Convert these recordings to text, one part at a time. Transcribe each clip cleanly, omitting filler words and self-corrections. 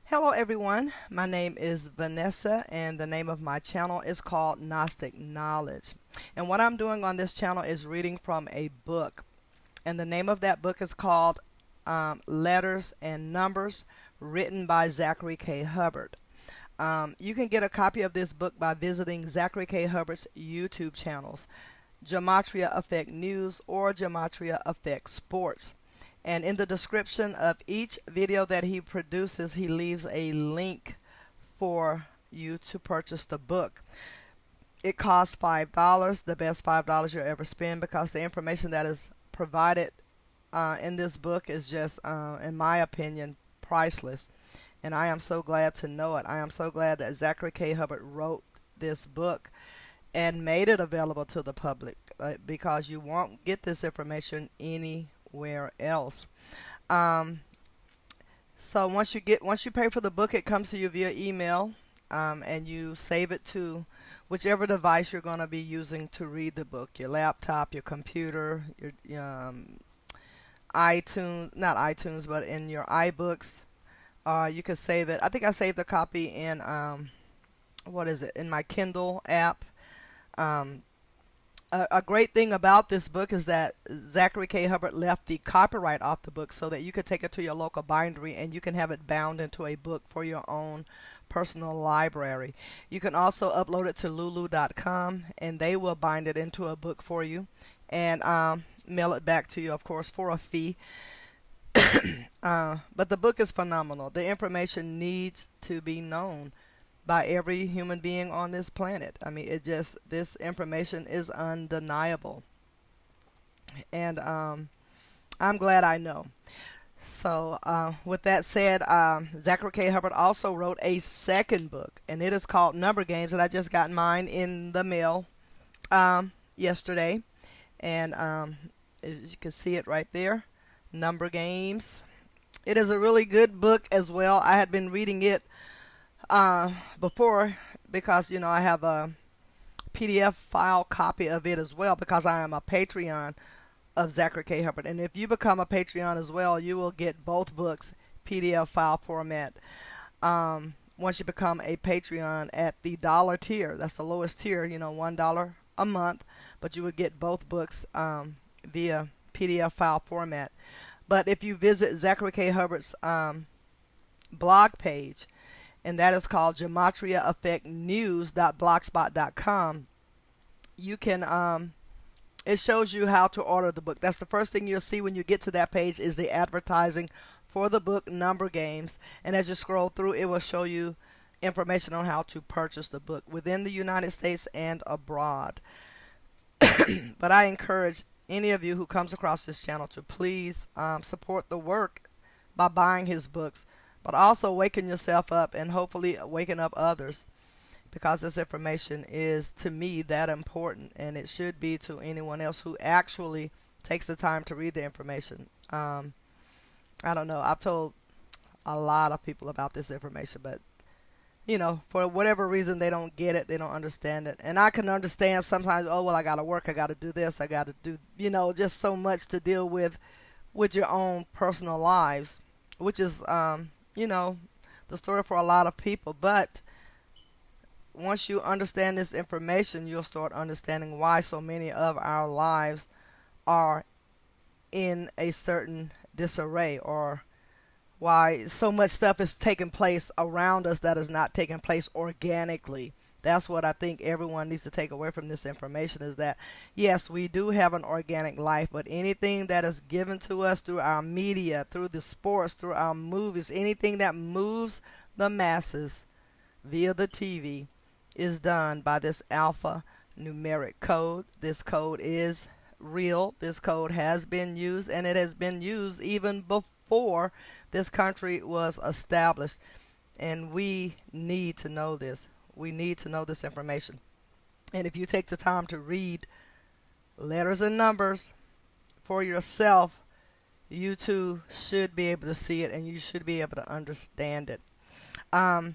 Hello everyone, my name is Vanessa and the name of my channel is called Gnostic Knowledge. And what I'm doing on this channel is reading from a book. And the name of that book is called Letters and Numbers, written by Zachary K. Hubbard. You can get a copy of this book by visiting Zachary K. Hubbard's YouTube channels, Gematria Effect News or Gematria Effect Sports. And in the description of each video that he produces, he leaves a link for you to purchase the book. It costs $5, the best $5 you'll ever spend, because the information that is provided in this book is just, in my opinion, priceless. And I am so glad to know it. I am so glad that Zachary K. Hubbard wrote this book and made it available to the public, because you won't get this information anywhere else. So once you pay for the book, it comes to you via email, and you save it to whichever device you're going to be using to read the book, your laptop, your computer, your iTunes, not iTunes, but in your iBooks. You can save it. I think I saved a copy in in my Kindle app. A great thing about this book is that Zachary K. Hubbard left the copyright off the book so that you could take it to your local bindery and you can have it bound into a book for your own personal library. You can also upload it to lulu.com and they will bind it into a book for you and mail it back to you, of course, for a fee. But the book is phenomenal. The information needs to be known by every human being on this planet. I mean, this information is undeniable. And I'm glad I know. So with that said, Zachary K. Hubbard also wrote a second book, and it is called Number Games, and I just got mine in the mail yesterday. And as you can see it right there, Number Games. It is a really good book as well. I had been reading it before, because I have a PDF file copy of it as well, because I am a Patreon of Zachary K. Hubbard. And if you become a Patreon as well, you will get both books PDF file format once you become a Patreon at the dollar tier. That's the lowest tier, $1 a month, but you would get both books via PDF file format. But if you visit Zachary K. Hubbard's blog page, and that is called gematriaeffectnews.blogspot.com, you can it shows you how to order the book. That's the first thing you'll see when you get to that page, is the advertising for the book Number Games. And as you scroll through, it will show you information on how to purchase the book within the United States and abroad. But I encourage any of you who comes across this channel to please support the work by buying his books, but also waking yourself up and hopefully waking up others, because this information is, to me, that important, and it should be to anyone else who actually takes the time to read the information. I don't know. I've told a lot of people about this information, but for whatever reason, they don't get it, they don't understand it. And I can understand sometimes, oh, well, I got to work, I got to do this, I got to do, just so much to deal with your own personal lives, which is, the story for a lot of people. But once you understand this information, you'll start understanding why so many of our lives are in a certain disarray, or why so much stuff is taking place around us that is not taking place organically. That's what I think everyone needs to take away from this information, is that yes, we do have an organic life, but anything that is given to us through our media, through the sports, through our movies, anything that moves the masses via the TV is done by this alpha numeric code. This code is real. This code has been used, and it has been used even before this country was established. And we need to know this. We need to know this information. And if you take the time to read Letters and Numbers for yourself, you too should be able to see it, and you should be able to understand it. And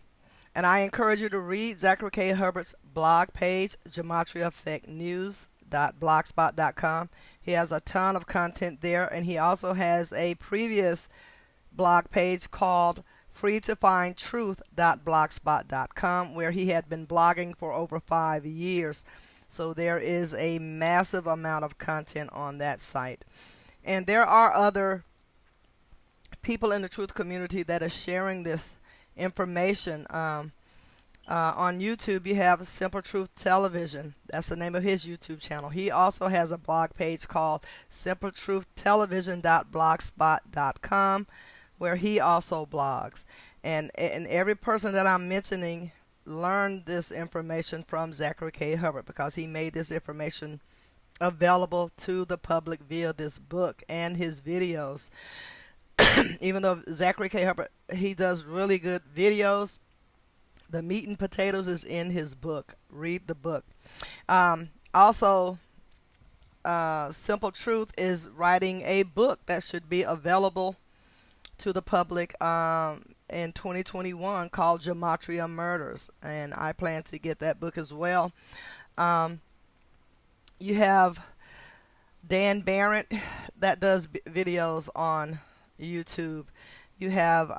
I encourage you to read Zachary K. Hubbard's blog page, gematriaeffectnews.blogspot.com. He has a ton of content there, and he also has a previous blog page called freetofindtruth.blogspot.com, where he had been blogging for over 5 years. So there is a massive amount of content on that site. And there are other people in the truth community that are sharing this information. On YouTube, you have Simple Truth Television. That's the name of his YouTube channel. He also has a blog page called simpletruhtelevision.blogspot.com, where he also blogs. And every person that I'm mentioning learned this information from Zachary K. Hubbard, because he made this information available to the public via this book and his videos. Even though Zachary K. Hubbard, he does really good videos, the meat and potatoes is in his book. Read the book. Also, Simple Truth is writing a book that should be available to the public in 2021 called Gematria Murders. And I plan to get that book as well. You have Dan Barrett that does videos on YouTube. You have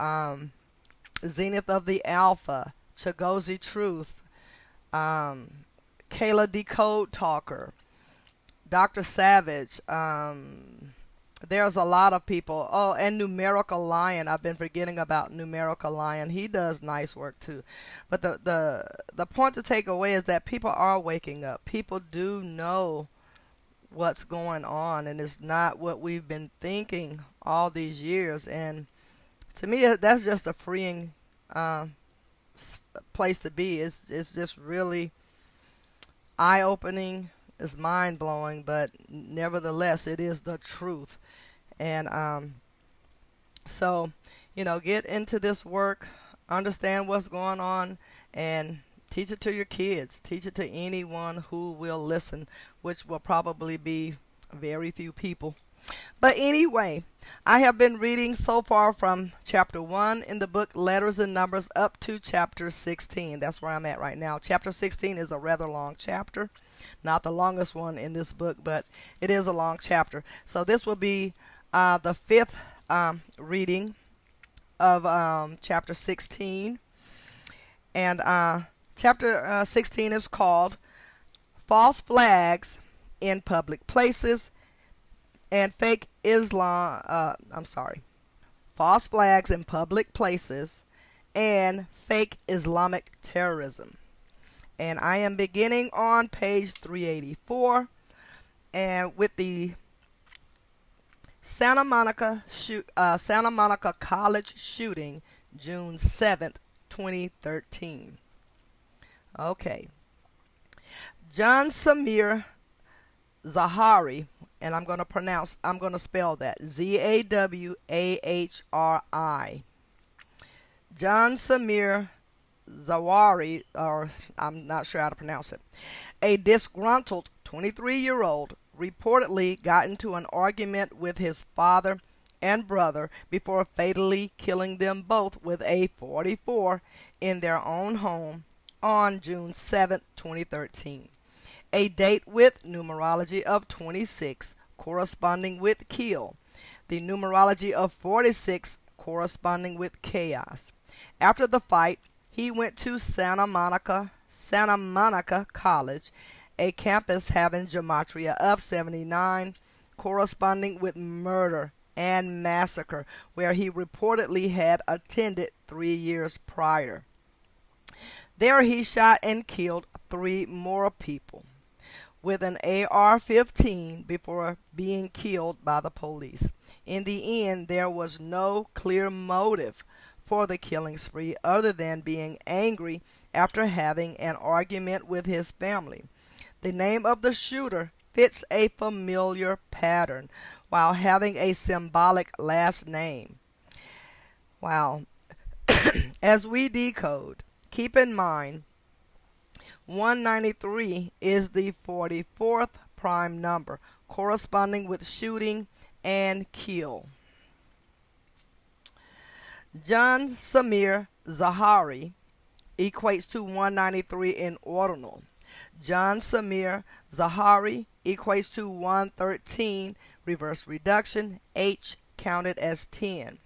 Zenith of the Alpha, Chagozi Truth, Kayla Decode Talker, Dr. Savage. There's a lot of people. Oh, and Numerical Lion. I've been forgetting about Numerical Lion. He does nice work too. But the point to take away is that people are waking up. People do know what's going on, and it's not what we've been thinking all these years. And to me, that's just a freeing place to be. It's just really eye-opening. It's mind-blowing, but nevertheless, it is the truth. And so, get into this work, understand what's going on, and teach it to your kids. Teach it to anyone who will listen, which will probably be very few people. But anyway, I have been reading so far from chapter 1 in the book Letters and Numbers up to chapter 16. That's where I'm at right now. Chapter 16 is a rather long chapter. Not the longest one in this book, but it is a long chapter. So this will be the fifth reading of chapter 16. And chapter 16 is called False Flags in Public Places and Fake Islam. False Flags in Public Places and Fake Islamic Terrorism. And I am beginning on page 384, and with the Santa Monica College shooting, June 7th, 2013. Okay. John Samir Zahari, and I'm going to spell that Zawahri. John Samir Zawahri, or I'm not sure how to pronounce it. A disgruntled 23-year-old reportedly got into an argument with his father and brother before fatally killing them both with a .44 in their own home on June 7, 2013. A date with numerology of 26 corresponding with kill. The numerology of 46 corresponding with chaos. After the fight, he went to Santa Monica College, a campus having gematria of 79, corresponding with murder and massacre, where he reportedly had attended 3 years prior. There he shot and killed 3 more people with an AR-15 before being killed by the police. In the end, there was no clear motive for the killing spree other than being angry after having an argument with his family. The name of the shooter fits a familiar pattern while having a symbolic last name. Wow. As we decode, keep in mind 193 is the 44th prime number, corresponding with shooting and kill. John Samir Zahari equates to 193 in ordinal. John Samir Zahari equates to 113, reverse reduction, H counted as 10.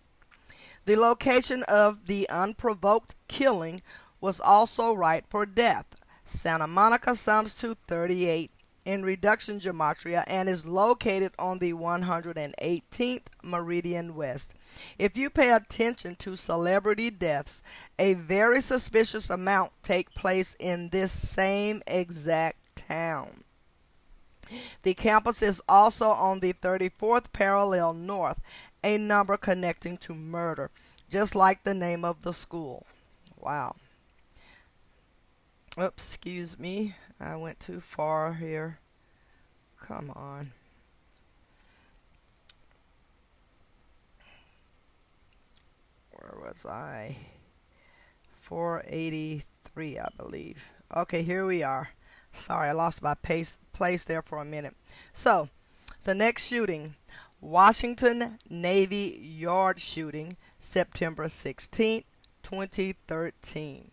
The location of the unprovoked killing was also right for death. Santa Monica sums to 38 in reduction gematria and is located on the 118th meridian west. If you pay attention to celebrity deaths, a very suspicious amount take place in this same exact town. The campus is also on the 34th parallel north, a number connecting to murder, just like the name of the school. Wow. Oops, excuse me. I went too far here. Come on. Where was I? 483, I believe. Okay, here we are. Sorry, I lost my place there for a minute. So, the next shooting, Washington Navy Yard shooting, September 16, 2013.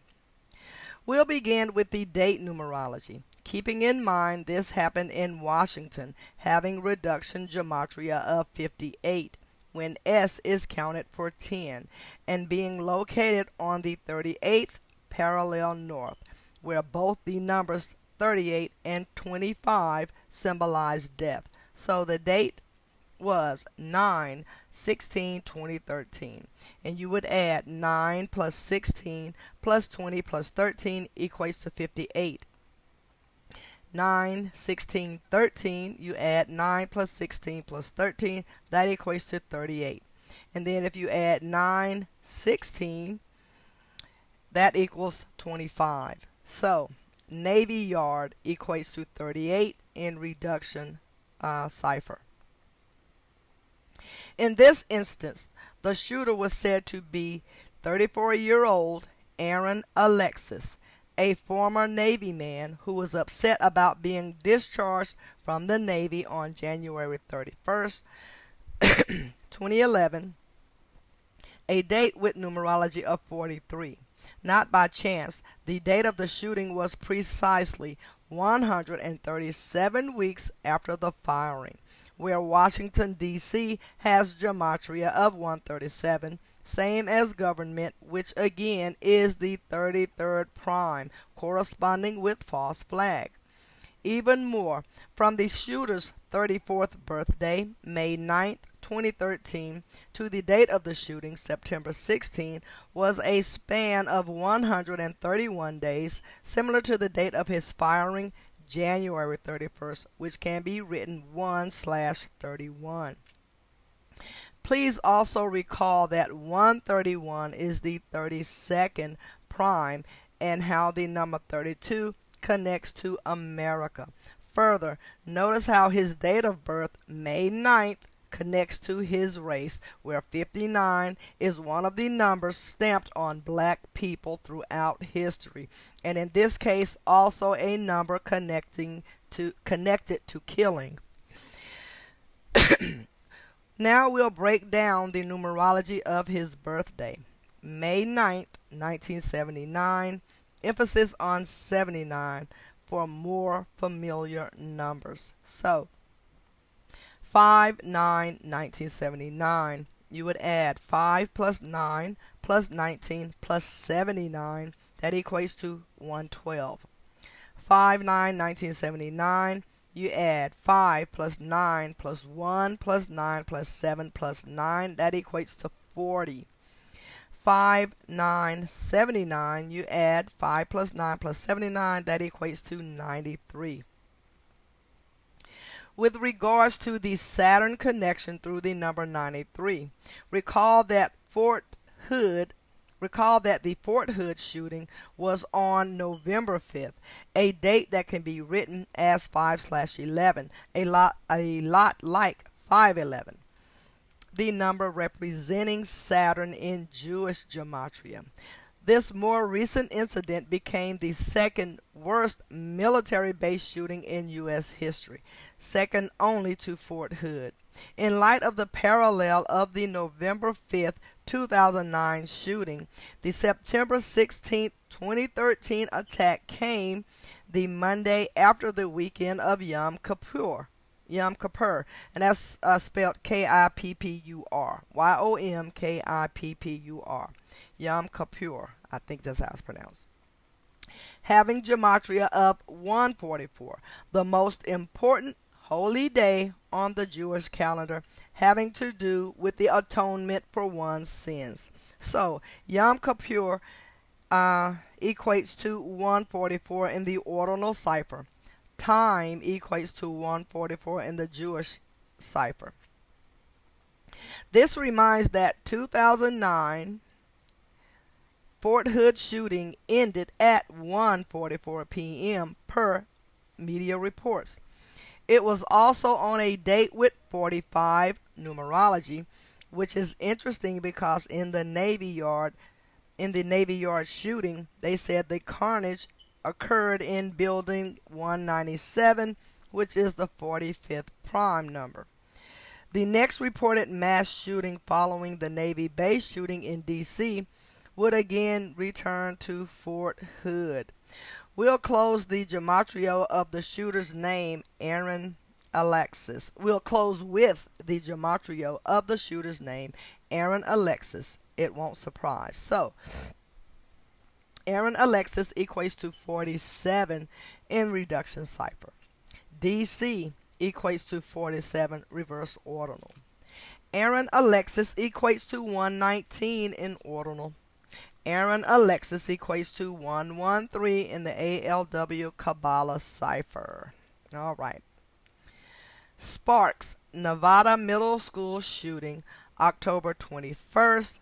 We'll begin with the date numerology. Keeping in mind this happened in Washington, having reduction gematria of 58, when S is counted for 10, and being located on the 38th parallel north, where both the numbers 38 and 25 symbolize death. So the date was 9/16/2013, and you would add 9 plus 16 plus 20 plus 13 equates to 58. 9/16/13, you add 9 plus 16 plus 13, that equates to 38. And then if you add 9/16, that equals 25. So Navy Yard equates to 38 in reduction cipher. In this instance, the shooter was said to be 34-year-old Aaron Alexis, a former Navy man who was upset about being discharged from the Navy on January 31st, 2011, a date with numerology of 43. Not by chance, the date of the shooting was precisely 137 weeks after the firing, where Washington, D.C. has gematria of 137, same as government, which again is the 33rd prime, corresponding with false flag. Even more, from the shooter's 34th birthday, May 9th, 2013, to the date of the shooting, September 16, was a span of 131 days, similar to the date of his firing, January 31st, which can be written 1/31. Please also recall that 131 is the 32nd prime and how the number 32 connects to America. Further, notice how his date of birth, May 9th, connects to his race, where 59 is one of the numbers stamped on black people throughout history, and in this case also a number connected to killing. Now we'll break down the numerology of his birthday. May 9th, 1979, emphasis on 79 for more familiar numbers. So 5/9/1979, you would add 5 plus 9 plus 19 plus 79, that equates to 112. 5/9/1979, you add 5 plus 9 plus 1 plus 9 plus 7 plus 9, that equates to 40. 5/9/79, you add 5 plus 9 plus 79, that equates to 93. With regards to the Saturn connection through the number 93, recall that the Fort Hood shooting was on November 5th, a date that can be written as 5/11, a lot like 511, the number representing Saturn in Jewish gematria. This more recent incident became the second worst military-based shooting in U.S. history, second only to Fort Hood. In light of the parallel of the November 5th, 2009 shooting, the September 16, 2013 attack came the Monday after the weekend of Yom Kippur. Yom Kippur, and that's spelled Kippur. Yomkippur. Yom Kippur. I think that's how it's pronounced. Having gematria of 144, the most important holy day on the Jewish calendar, having to do with the atonement for one's sins. So, Yom Kippur equates to 144 in the ordinal cipher. Time equates to 144 in the Jewish cipher. This reminds that 2009 Fort Hood shooting ended at 1:44 p.m. per media reports. It was also on a date with 45 numerology, which is interesting because in the Navy Yard shooting, they said the carnage occurred in building 197, which is the 45th prime number. The next reported mass shooting following the Navy base shooting in D.C. would again return to Fort Hood. We'll close the gematria of the shooter's name, Aaron Alexis. We'll close with the gematria of the shooter's name, Aaron Alexis. It won't surprise. So, Aaron Alexis equates to 47 in reduction cipher. DC equates to 47 reverse ordinal. Aaron Alexis equates to 119 in ordinal. Aaron Alexis equates to 113 in the ALW Kabbalah cipher. All right. Sparks, Nevada Middle School shooting, October 21st,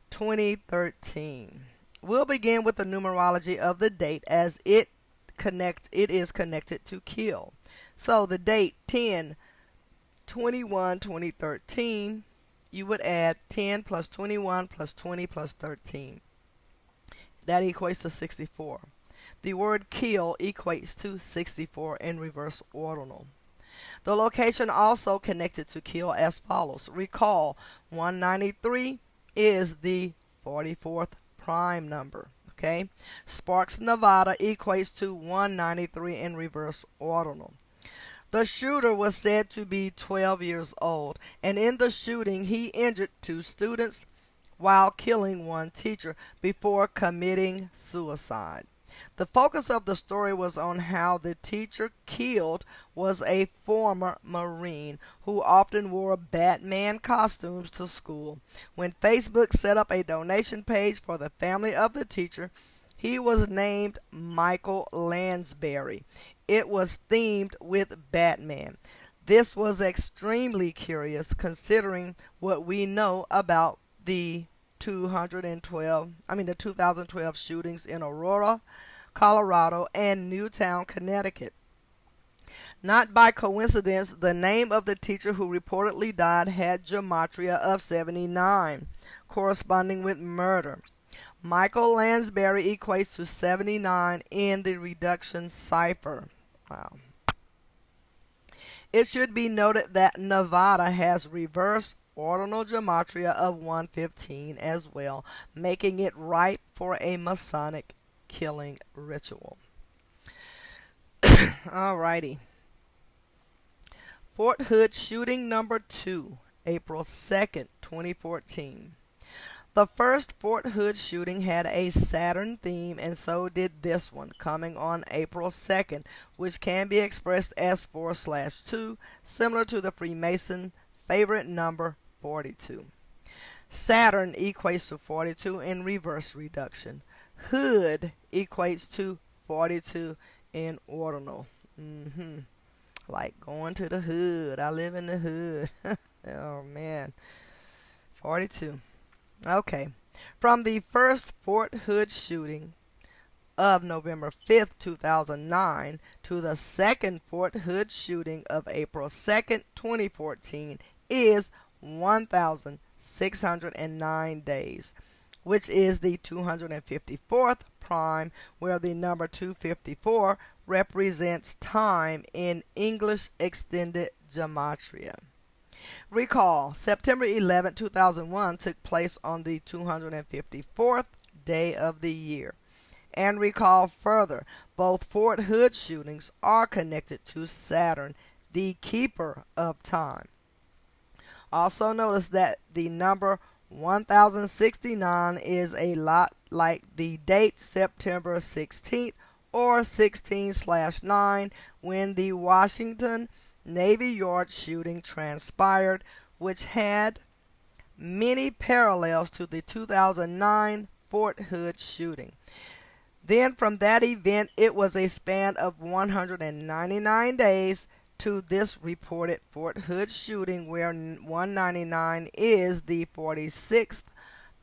2013. We'll begin with the numerology of the date as it is connected to kill. So the date 10/21/2013, you would add 10 plus 21 plus 20 plus 13. That equates to 64. The word kill equates to 64 in reverse ordinal. The location also connected to kill as follows. Recall, 193 is the 44th prime number. Okay? Sparks, Nevada equates to 193 in reverse ordinal. The shooter was said to be 12 years old, and in the shooting he injured 2 students while killing 1 teacher before committing suicide. The focus of the story was on how the teacher killed was a former Marine who often wore Batman costumes to school. When Facebook set up a donation page for the family of the teacher, he was named Michael Lansbury. It was themed with Batman. This was extremely curious considering what we know about the 2012 shootings in Aurora, Colorado, and Newtown, Connecticut. Not by coincidence, the name of the teacher who reportedly died had gematria of 79, corresponding with murder. Michael Lansbury equates to 79 in the reduction cipher. Wow. It should be noted that Nevada has reverse ordinal gematria of 115 as well, making it ripe for a Masonic killing ritual. Alrighty. Fort Hood shooting number 2, April 2nd, 2014. The first Fort Hood shooting had a Saturn theme, and so did this one, coming on April 2nd, which can be expressed as 4/2, similar to the Freemason favorite number 42. Saturn equates to 42 in reverse reduction. Hood equates to 42 in ordinal. Like going to the hood. I live in the hood. Oh man. 42. Okay. From the first Fort Hood shooting of November 5th, 2009 to the second Fort Hood shooting of April 2nd, 2014 is 1,609 days, which is the 254th prime, where the number 254 represents time in English extended gematria. Recall, September 11, 2001 took place on the 254th day of the year. And recall further, both Fort Hood shootings are connected to Saturn, the keeper of time. Also notice that the number 1069 is a lot like the date September 16th or 16/9 when the Washington Navy Yard shooting transpired, which had many parallels to the 2009 Fort Hood shooting. Then from that event, it was a span of 199 days to this reported Fort Hood shooting, where 199 is the 46th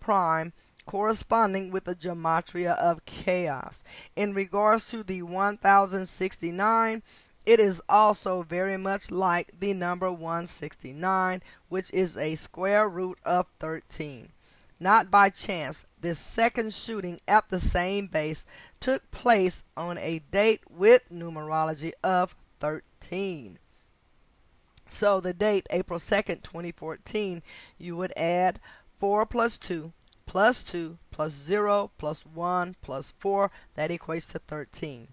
prime, corresponding with the gematria of chaos. In regards to the 1069, it is also very much like the number 169, which is a square root of 13. Not by chance, this second shooting at the same base took place on a date with numerology of 13. So the date, April 2nd, 2014, you would add 4 plus 2 plus 2 plus 0 plus 1 plus 4. That equates to 13.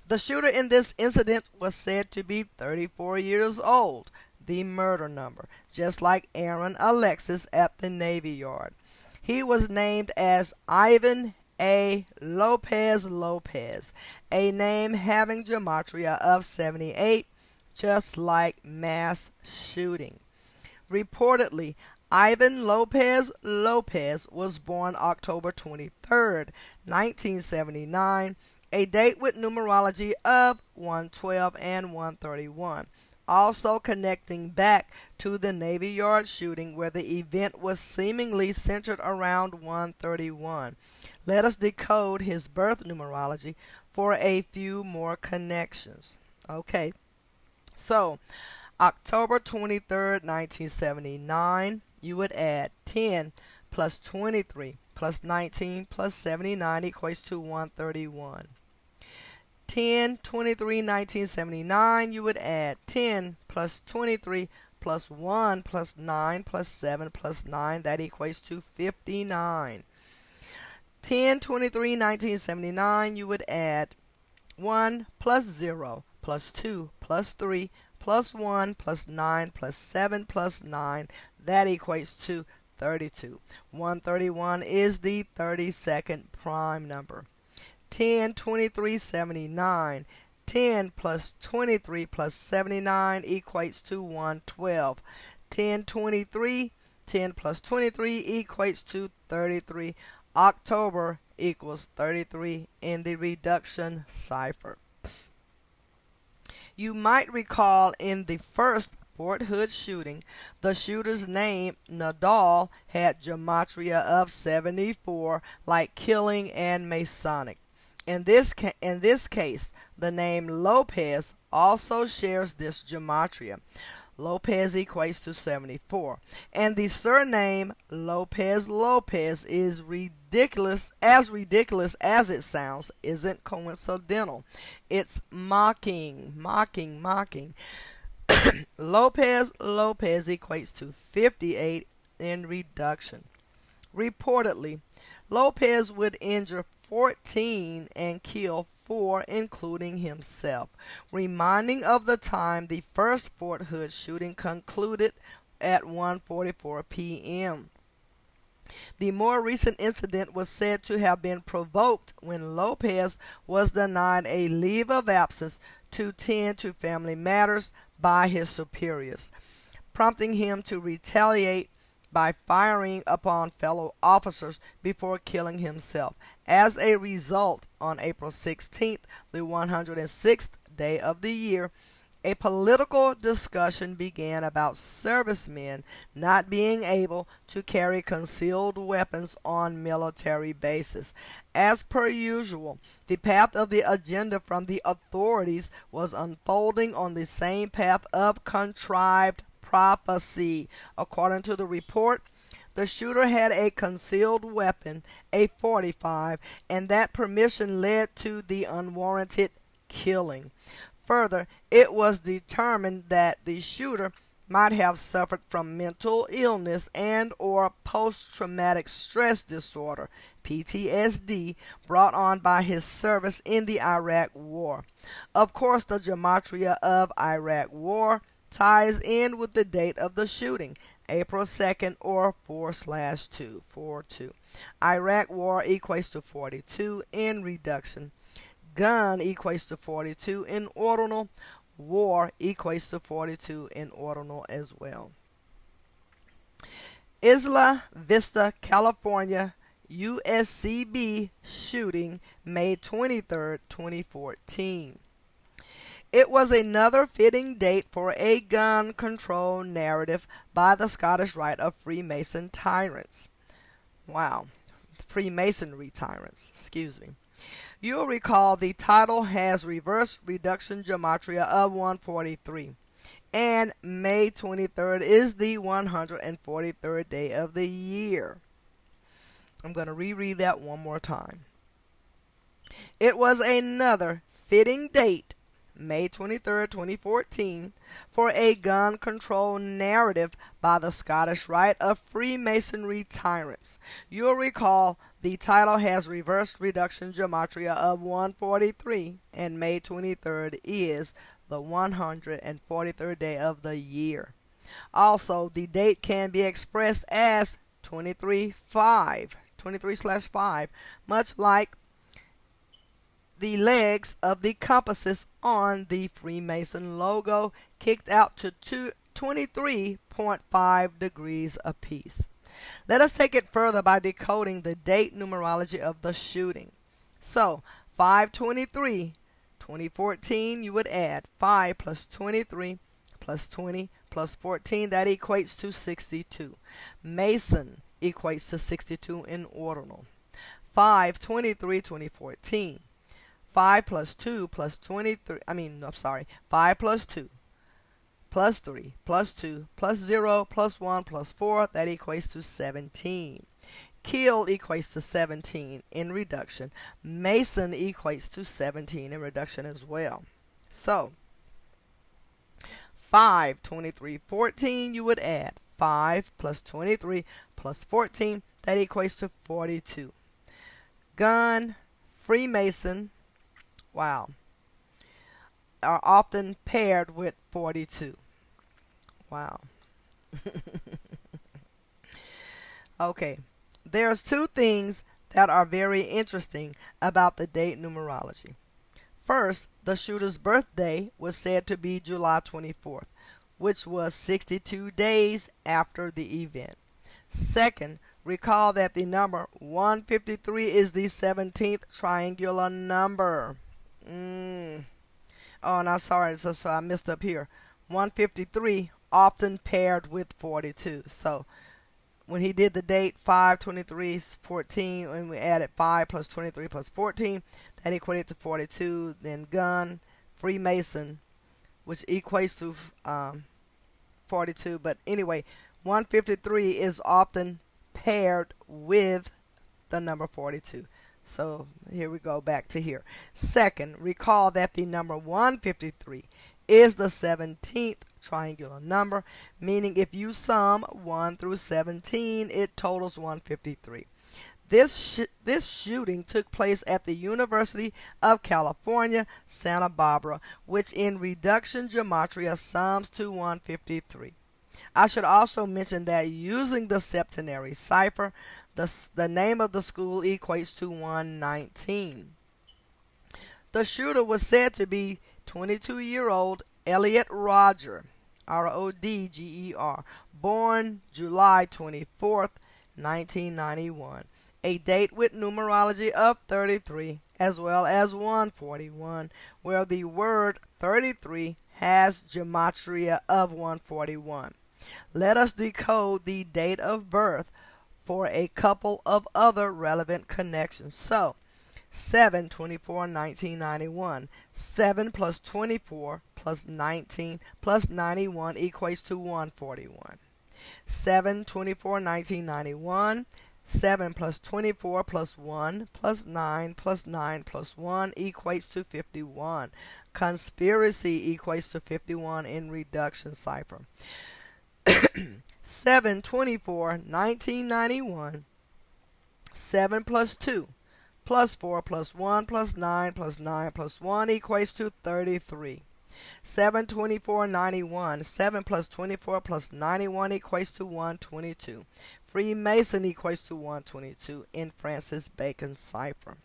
The shooter in this incident was said to be 34 years old, the murder number, just like Aaron Alexis at the Navy Yard. He was named as Ivan A. Lopez Lopez, a name having gematria of 78, just like mass shooting. Reportedly, Ivan Lopez Lopez was born October 23rd, 1979, a date with numerology of 112 and 131. Also connecting back to the Navy Yard shooting, where the event was seemingly centered around 131. Let us decode his birth numerology for a few more connections. Okay, so October 23rd, 1979, you would add 10 plus 23 plus 19 plus 79 equates to 131. 10/23/1979, you would add 10 plus 23 plus 1 plus 9 plus 7 plus 9. That equates to 59. 10/23/1979, you would add 1 plus 0 plus 2 plus 3 plus 1 plus 9 plus 7 plus 9. That equates to 32. 131 is the 32nd prime number. 10/23/79. 10 plus 23 plus 79 equates to 112. 10/23, 10 plus 23 equates to 33. October equals 33 in the reduction cipher. You might recall in the first Fort Hood shooting, the shooter's name, Nadal, had gematria of 74, like killing and Masonic. In this case, the name Lopez also shares this gematria. Lopez equates to 74. And the surname Lopez Lopez is ridiculous as it sounds, isn't coincidental. It's mocking. Lopez equates to 58 in reduction. Reportedly, Lopez would injure 14 and kill 4, including himself, reminding of the time the first Fort Hood shooting concluded at 1:44 p.m. The more recent incident was said to have been provoked when Lopez was denied a leave of absence to tend to family matters by his superiors, prompting him to retaliate by firing upon fellow officers before killing himself. As a result, on April 16th, the 106th day of the year, a political discussion began about servicemen not being able to carry concealed weapons on military bases. As per usual, the path of the agenda from the authorities was unfolding on the same path of contrived prophecy. According to the report, the shooter had a concealed weapon, a .45, and that permission led to the unwarranted killing. Further, it was determined that the shooter might have suffered from mental illness and or post-traumatic stress disorder, PTSD, brought on by his service in the Iraq War. Of course, the gematria of Iraq War ties in with the date of the shooting, April 2nd or 4/2, 4/2. Iraq War equates to 42 in reduction. Gun equates to 42 in ordinal. War equates to 42 in ordinal as well. Isla Vista, California, USCB shooting, May 23, 2014. It was another fitting date for a gun control narrative by the Scottish Rite of Freemason tyrants. Wow, Freemasonry tyrants, excuse me. You'll recall the title has reverse reduction gematria of 143, and May 23rd is the 143rd day of the year. I'm going to reread that one more time. It was another fitting date, May 23rd, 2014, for a gun control narrative by the Scottish Rite of Freemasonry tyrants. You'll recall the title has reverse reduction gematria of 143, and May 23rd is the 143rd day of the year. Also, the date can be expressed as 23/5, much like the legs of the compasses on the Freemason logo, kicked out to 23.5 degrees apiece. Let us take it further by decoding the date numerology of the shooting. So, 5/23, 2014, you would add 5 plus 23 plus 20 plus 14, that equates to 62. Mason equates to 62 in ordinal. 5/23, 2014. 5 plus 2 plus 23, 5 plus 2 plus 3 plus 2 plus 0 plus 1 plus 4, that equates to 17. Kill equates to 17 in reduction. Mason equates to 17 in reduction as well. So, 5/23, 14, you would add 5 plus 23 plus 14, that equates to 42. Gun, Freemason, wow, are often paired with 42. Wow. Okay, there's two things that are very interesting about the date numerology. First, the shooter's birthday was said to be July 24th, which was 62 days after the event. Second, recall that the number 153 is the 17th triangular number. Oh, and I'm sorry, so I messed up here. 153 often paired with 42. So when he did the date 5/23/14, and we added 5 plus 23 plus 14, that equated to 42. Then gun, Freemason, which equates to 42. But anyway, 153 is often paired with the number 42. So here we go back to here. Second, recall that the number 153 is the 17th triangular number, meaning if you sum 1 through 17, it totals 153. This shooting took place at the University of California, Santa Barbara, which in reduction gematria sums to 153. I should also mention that using the septenary cipher, the name of the school equates to 119. The shooter was said to be 22-year-old Elliot Rodger, Rodger, born July 24th, 1991, a date with numerology of 33 as well as 141, where the word 33 has gematria of 141. Let us decode the date of birth for a couple of other relevant connections. So, 7/24/1991. 7 plus 24 plus 19 plus 91 equates to 141. 7/24/1991. 7 plus 24 plus 1 plus 9 plus 9 plus 1 equates to 51. Conspiracy equates to 51 in reduction cipher. 7/24/1991. 7 plus 2 plus 4 plus 1 plus 9 plus 9 plus 1 equates to 33. 7/24/91. 7 plus 24 plus 91 equates to 122. Freemason equates to 122 in Francis Bacon's cipher.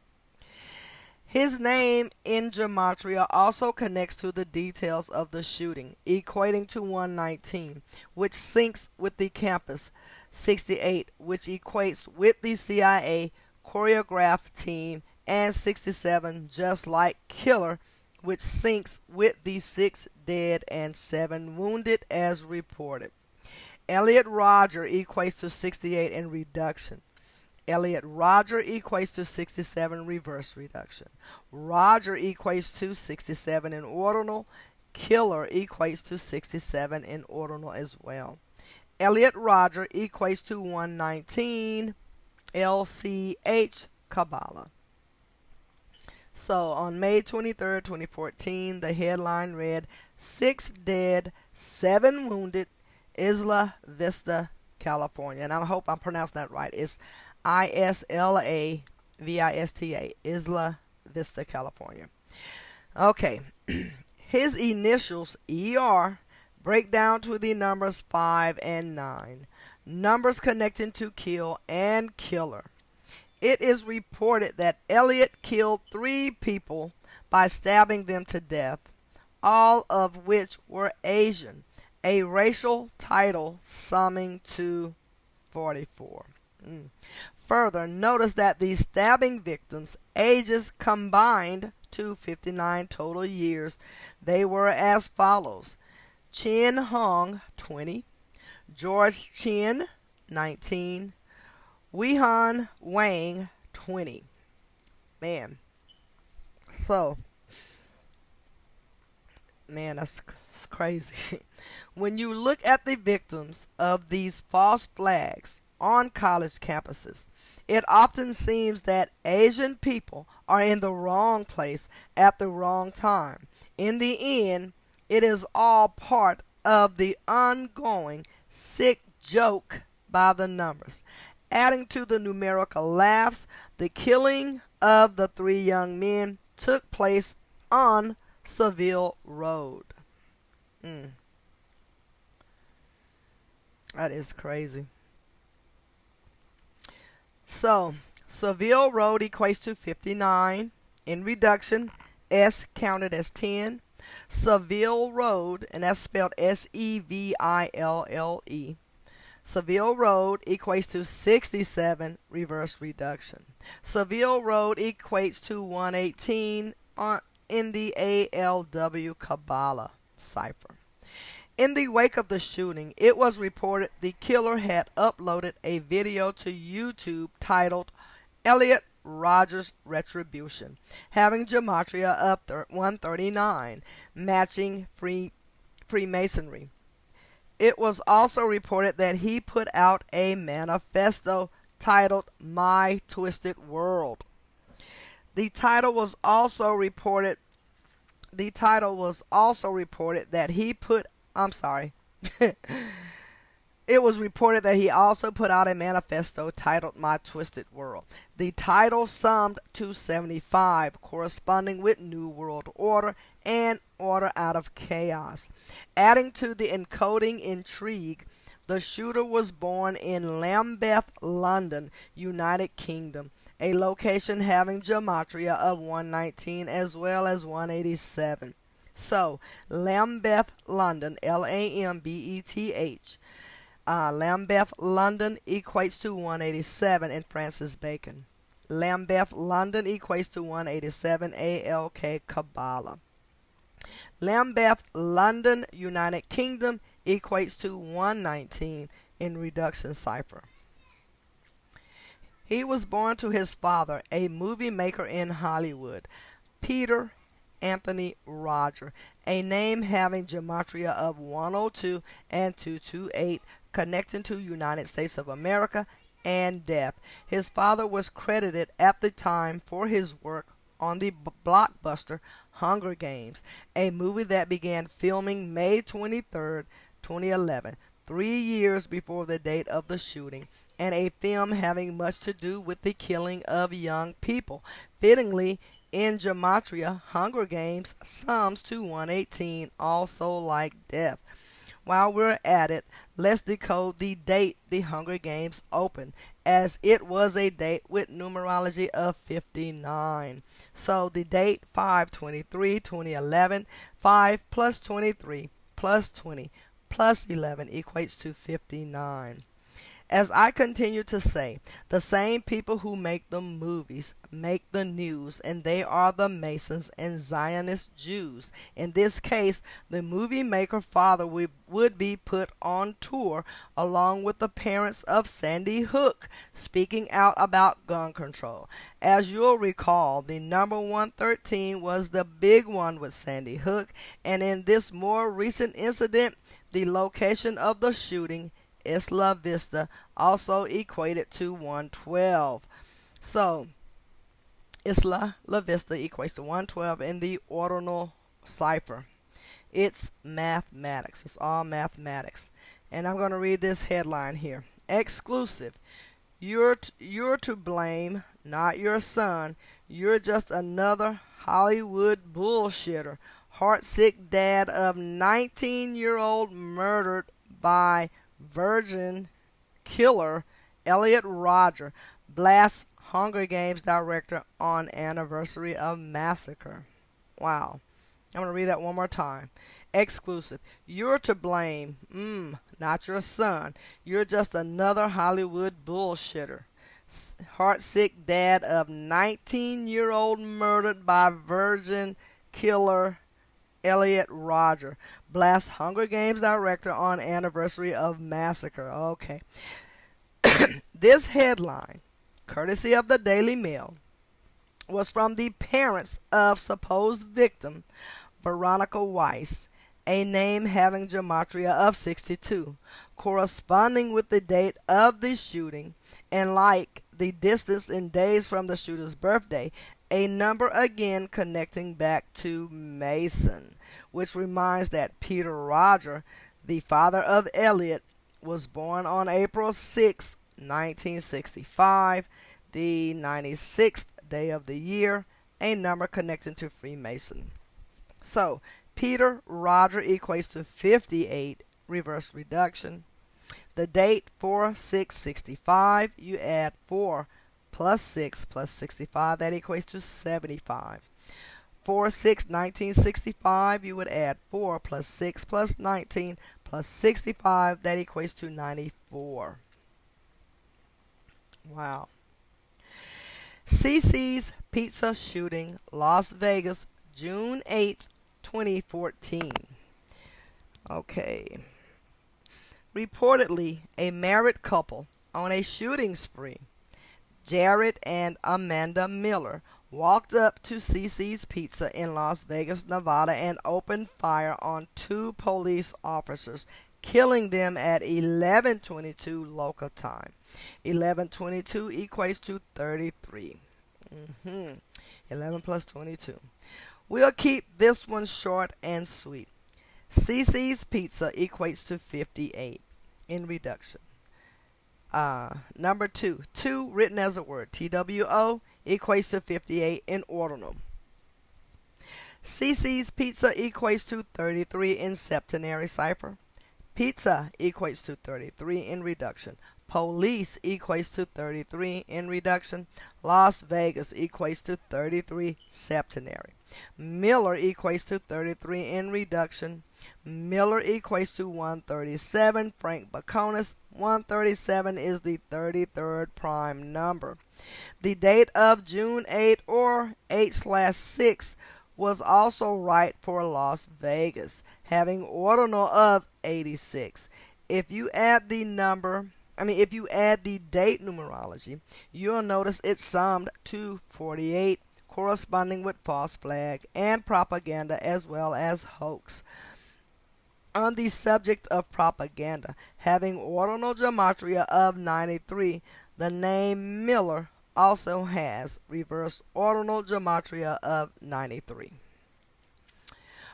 His name in gematria also connects to the details of the shooting, equating to 119, which syncs with the campus 68, which equates with the CIA choreographed team, and 67, just like killer, which syncs with the 6 dead and 7 wounded as reported. Elliot Rodger equates to 68 in reduction. Elliot Rodger equates to 67 reverse reduction. Rodger equates to 67 in ordinal. Killer equates to 67 in ordinal as well. Elliot Rodger equates to 119 LCH Kabbalah. So on May 23rd, 2014, the headline read, 6 dead, 7 wounded, Isla Vista, California. And I hope I'm pronouncing that right. It's Isla Vista, Isla Vista, California. Okay. His initials, ER, break down to the numbers 5 and 9. Numbers connecting to kill and killer. It is reported that Elliot killed 3 people by stabbing them to death, all of which were Asian, a racial title summing to 44. Further, notice that the stabbing victims' ages combined to 59 total years. They were as follows: Chin Hong, 20, George Chin, 19, Weihan Wang, 20. Man. So, man, that's crazy. When you look at the victims of these false flags on college campuses, it often seems that Asian people are in the wrong place at the wrong time. In the end, it is all part of the ongoing sick joke by the numbers. Adding to the numerical laughs, the killing of the 3 young men took place on Seville Road. That is crazy. So, Seville Road equates to 59. In reduction, S counted as 10. Seville Road, and that's spelled Seville. Seville Road equates to 67 reverse reduction. Seville Road equates to 118 in the ALW Kabbalah cipher. In the wake of the shooting, it was reported the killer had uploaded a video to YouTube titled Elliot Rodger's Retribution, having gematria of 139, matching Freemasonry. It was also reported that he put out a manifesto titled My Twisted World. The title was also reported that he put It was reported that he also put out a manifesto titled My Twisted World. The title summed to 75, corresponding with New World Order and Order Out of Chaos. Adding to the encoding intrigue, the shooter was born in Lambeth, London, United Kingdom, a location having gematria of 119 as well as 187. So, Lambeth, London, Lambeth, Lambeth, London equates to 187 in Francis Bacon. Lambeth, London equates to 187 ALK Kabbalah. Lambeth, London, United Kingdom equates to 119 in reduction cipher. He was born to his father, a movie maker in Hollywood, Peter Anthony Rodger, a name having gematria of 102 and 228, connecting to United States of America and death. His father was credited at the time for his work on the blockbuster Hunger Games, a movie that began filming May 23, 2011. 3 years before the date of the shooting, and a film having much to do with the killing of young people. Fittingly, in Gematria, Hunger Games sums to 118, also like death. While we're at it, let's decode the date the Hunger Games opened, as it was a date with numerology of 59. So the date 5/23/2011, 5 plus 23 plus 20 plus 11 equates to 59. As I continue to say, the same people who make the movies make the news, and they are the Masons and Zionist Jews. In this case, the movie maker father would be put on tour along with the parents of Sandy Hook, speaking out about gun control. As you'll recall, the number 113 was the big one with Sandy Hook, and in this more recent incident, the location of the shooting, Isla Vista, also equated to 112. So, Isla Vista equates to 112 in the ordinal cipher. It's mathematics. It's all mathematics. And I'm going to read this headline here. Exclusive. You're to blame, not your son. You're just another Hollywood bullshitter. Heartsick dad of 19-year-old murdered by virgin killer Elliot Rodger blasts Hunger Games director on anniversary of massacre. Wow. I'm going to read that one more time. Exclusive. You're to blame. Not your son. You're just another Hollywood bullshitter. Heartsick dad of 19-year-old murdered by virgin killer Elliot Rodger blasts Hunger Games director on anniversary of massacre. Okay. This headline, courtesy of the Daily Mail, was from the parents of supposed victim Veronica Weiss, a name having gematria of 62, corresponding with the date of the shooting, and like the distance in days from the shooter's birthday, a number again connecting back to Mason, which reminds that Peter Rodger, the father of Elliot, was born on April 6, 1965, the 96th day of the year, a number connecting to Freemason. So, Peter Rodger equates to 58, reverse reduction. The date 4/6/65, you add 4 plus 6 plus 65, that equates to 75. 4/6/1965, you would add 4 plus 6 plus 19 plus 65, that equates to 94. Wow. CC's Pizza shooting, Las Vegas, June 8th, 2014. Okay. Reportedly, a married couple on a shooting spree, Jared and Amanda Miller, walked up to CC's Pizza in Las Vegas, Nevada, and opened fire on 2 police officers, killing them at 11:22 local time. 11:22 equates to 33. 11 plus 22. We'll keep this one short and sweet. CC's Pizza equates to 58 in reduction. Number 2. 2 written as a word. TWO equates to 58 in ordinal. CC's Pizza equates to 33 in septenary cipher. Pizza equates to 33 in reduction. Police equates to 33 in reduction. Las Vegas equates to 33 septenary. Miller equates to 33 in reduction. Miller equates to 137. Frank Baconis, 137 is the 33rd prime number. The date of June 8 or 8/6 was also right for Las Vegas, having ordinal of 86. If you add the date numerology, you'll notice it summed to 48, corresponding with false flag and propaganda as well as hoax. On the subject of propaganda, having ordinal gematria of 93, the name Miller also has reverse ordinal gematria of 93.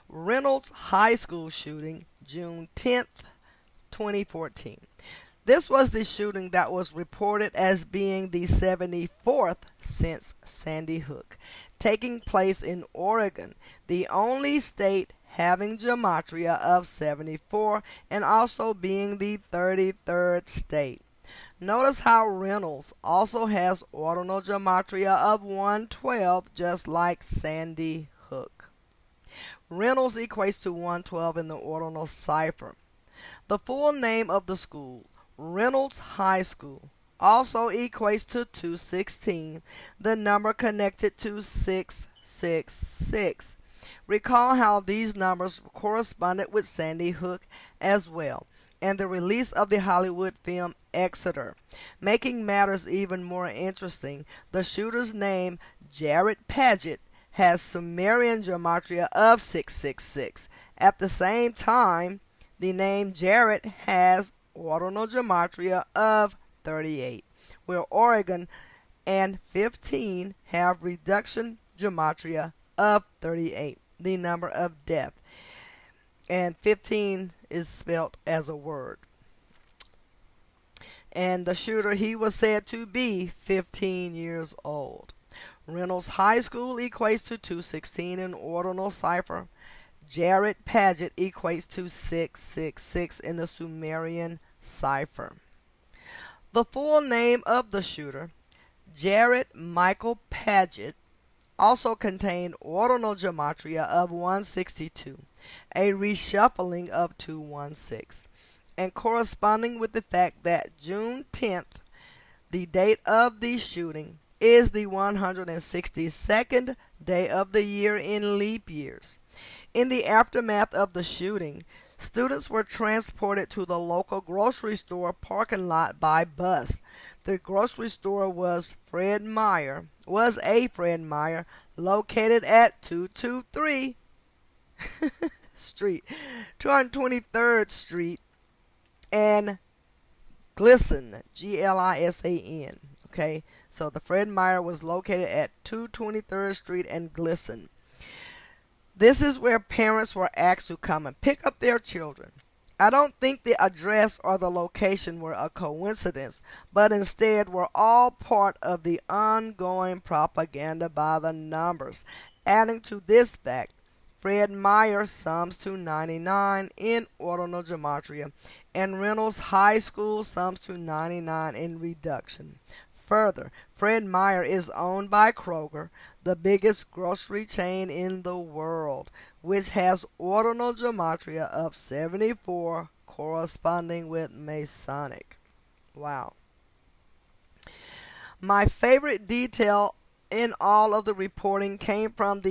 Reynolds High School shooting, June 10th, 2014. This was the shooting that was reported as being the 74th since Sandy Hook, taking place in Oregon, the only state having gematria of 74 and also being the 33rd state. Notice how Reynolds also has ordinal gematria of 112, just like Sandy Hook. Reynolds equates to 112 in the ordinal cipher. The full name of the school, Reynolds High School, also equates to 216, the number connected to 666. Recall how these numbers corresponded with Sandy Hook as well, and the release of the Hollywood film Exeter. Making matters even more interesting, the shooter's name, Jared Paget, has Sumerian gematria of 666. At the same time, the name Jared has ordinal gematria of 38, where Oregon and 15 have reduction gematria of 38, the number of death, and 15 is spelt as a word. And the shooter, he was said to be 15 years old. Reynolds High School equates to 216 in ordinal cipher. Jared Paget equates to 666 in the Sumerian cipher. The full name of the shooter, Jared Michael Paget, also contained ordinal gematria of 162, a reshuffling of 216, and corresponding with the fact that June 10th, the date of the shooting, is the 162nd day of the year in leap years. In the aftermath of the shooting, students were transported to the local grocery store parking lot by bus. The grocery store was a Fred Meyer, located at 223 Street, 223rd Street, and Glisson, G-L-I-S-A-N. Okay, so the Fred Meyer was located at 223rd Street and Glisson. This is where parents were asked to come and pick up their children. I don't think the address or the location were a coincidence, but instead were all part of the ongoing propaganda by the numbers. Adding to this fact, Fred Meyer sums to 99 in ordinal gematria, and Reynolds High School sums to 99 in reduction. Further, Fred Meyer is owned by Kroger, the biggest grocery chain in the world, which has ordinal gematria of 74 corresponding with Masonic. Wow. My favorite detail in all of the reporting came from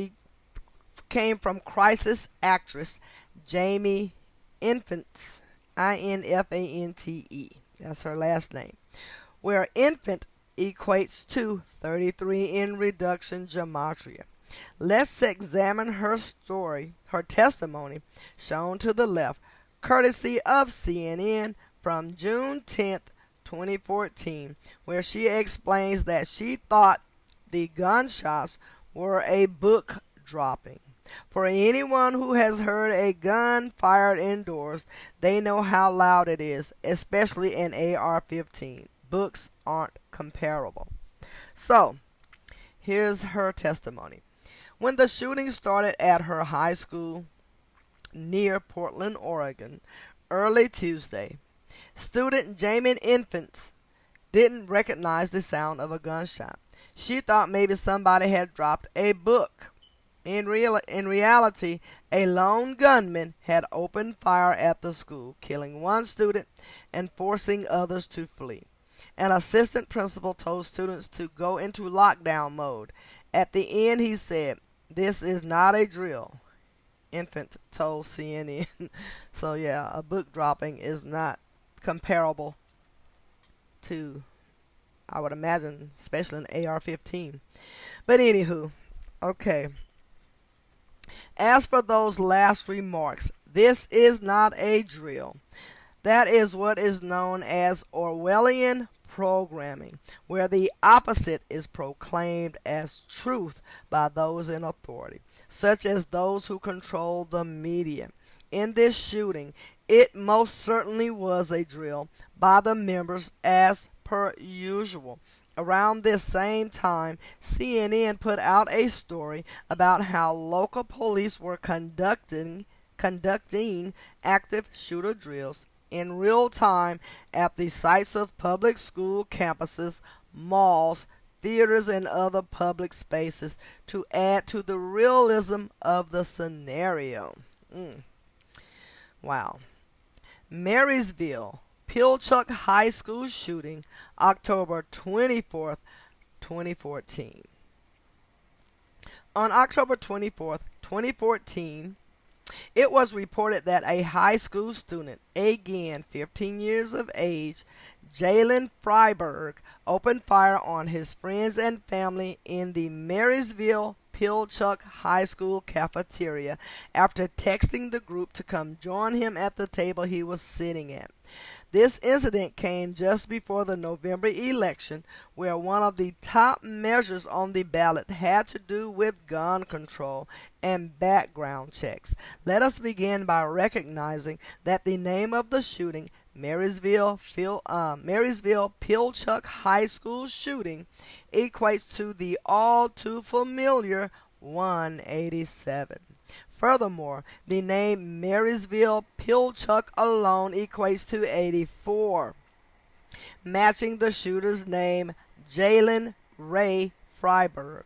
crisis actress Jamie Infant, I-N-F-A-N-T-E. That's her last name. Where infant equates to 33 in reduction gematria. Let's examine her testimony, shown to the left, courtesy of CNN from June 10th, 2014, where she explains that she thought the gunshots were a book dropping. For anyone who has heard a gun fired indoors, they know how loud it is, especially an AR-15. Books aren't comparable. So, here's her testimony. When the shooting started at her high school near Portland, Oregon, early Tuesday, student Jamie Infants didn't recognize the sound of a gunshot. She thought maybe somebody had dropped a book. In reality, a lone gunman had opened fire at the school, killing one student and forcing others to flee. An assistant principal told students to go into lockdown mode. At the end, he said, "This is not a drill," Infant told CNN. So yeah, a book dropping is not comparable to, I would imagine, especially an AR-15. But anywho, okay. As for those last remarks, this is not a drill. That is what is known as Orwellian programming, where the opposite is proclaimed as truth by those in authority, such as those who control the media. in this shooting, it most certainly was a drill by the members as per usual. Around this same time, CNN put out a story about how local police were conducting active shooter drills in real time at the sites of public school campuses, malls, theaters, and other public spaces to add to the realism of the scenario. Wow. Marysville, Pilchuck High School shooting, October 24th, 2014. On October 24th, 2014, it was reported that a high school student, again 15 years of age, Jalen Freiberg, opened fire on his friends and family in the Marysville Pilchuck High School cafeteria after texting the group to come join him at the table he was sitting at. This incident came just before the November election, where one of the top measures on the ballot had to do with gun control and background checks. Let us begin by recognizing that the name of the shooting, Marysville Pilchuck High School shooting, equates to the all too familiar 187. Furthermore, the name Marysville Pilchuck alone equates to 84, matching the shooter's name, Jalen Ray Freiberg.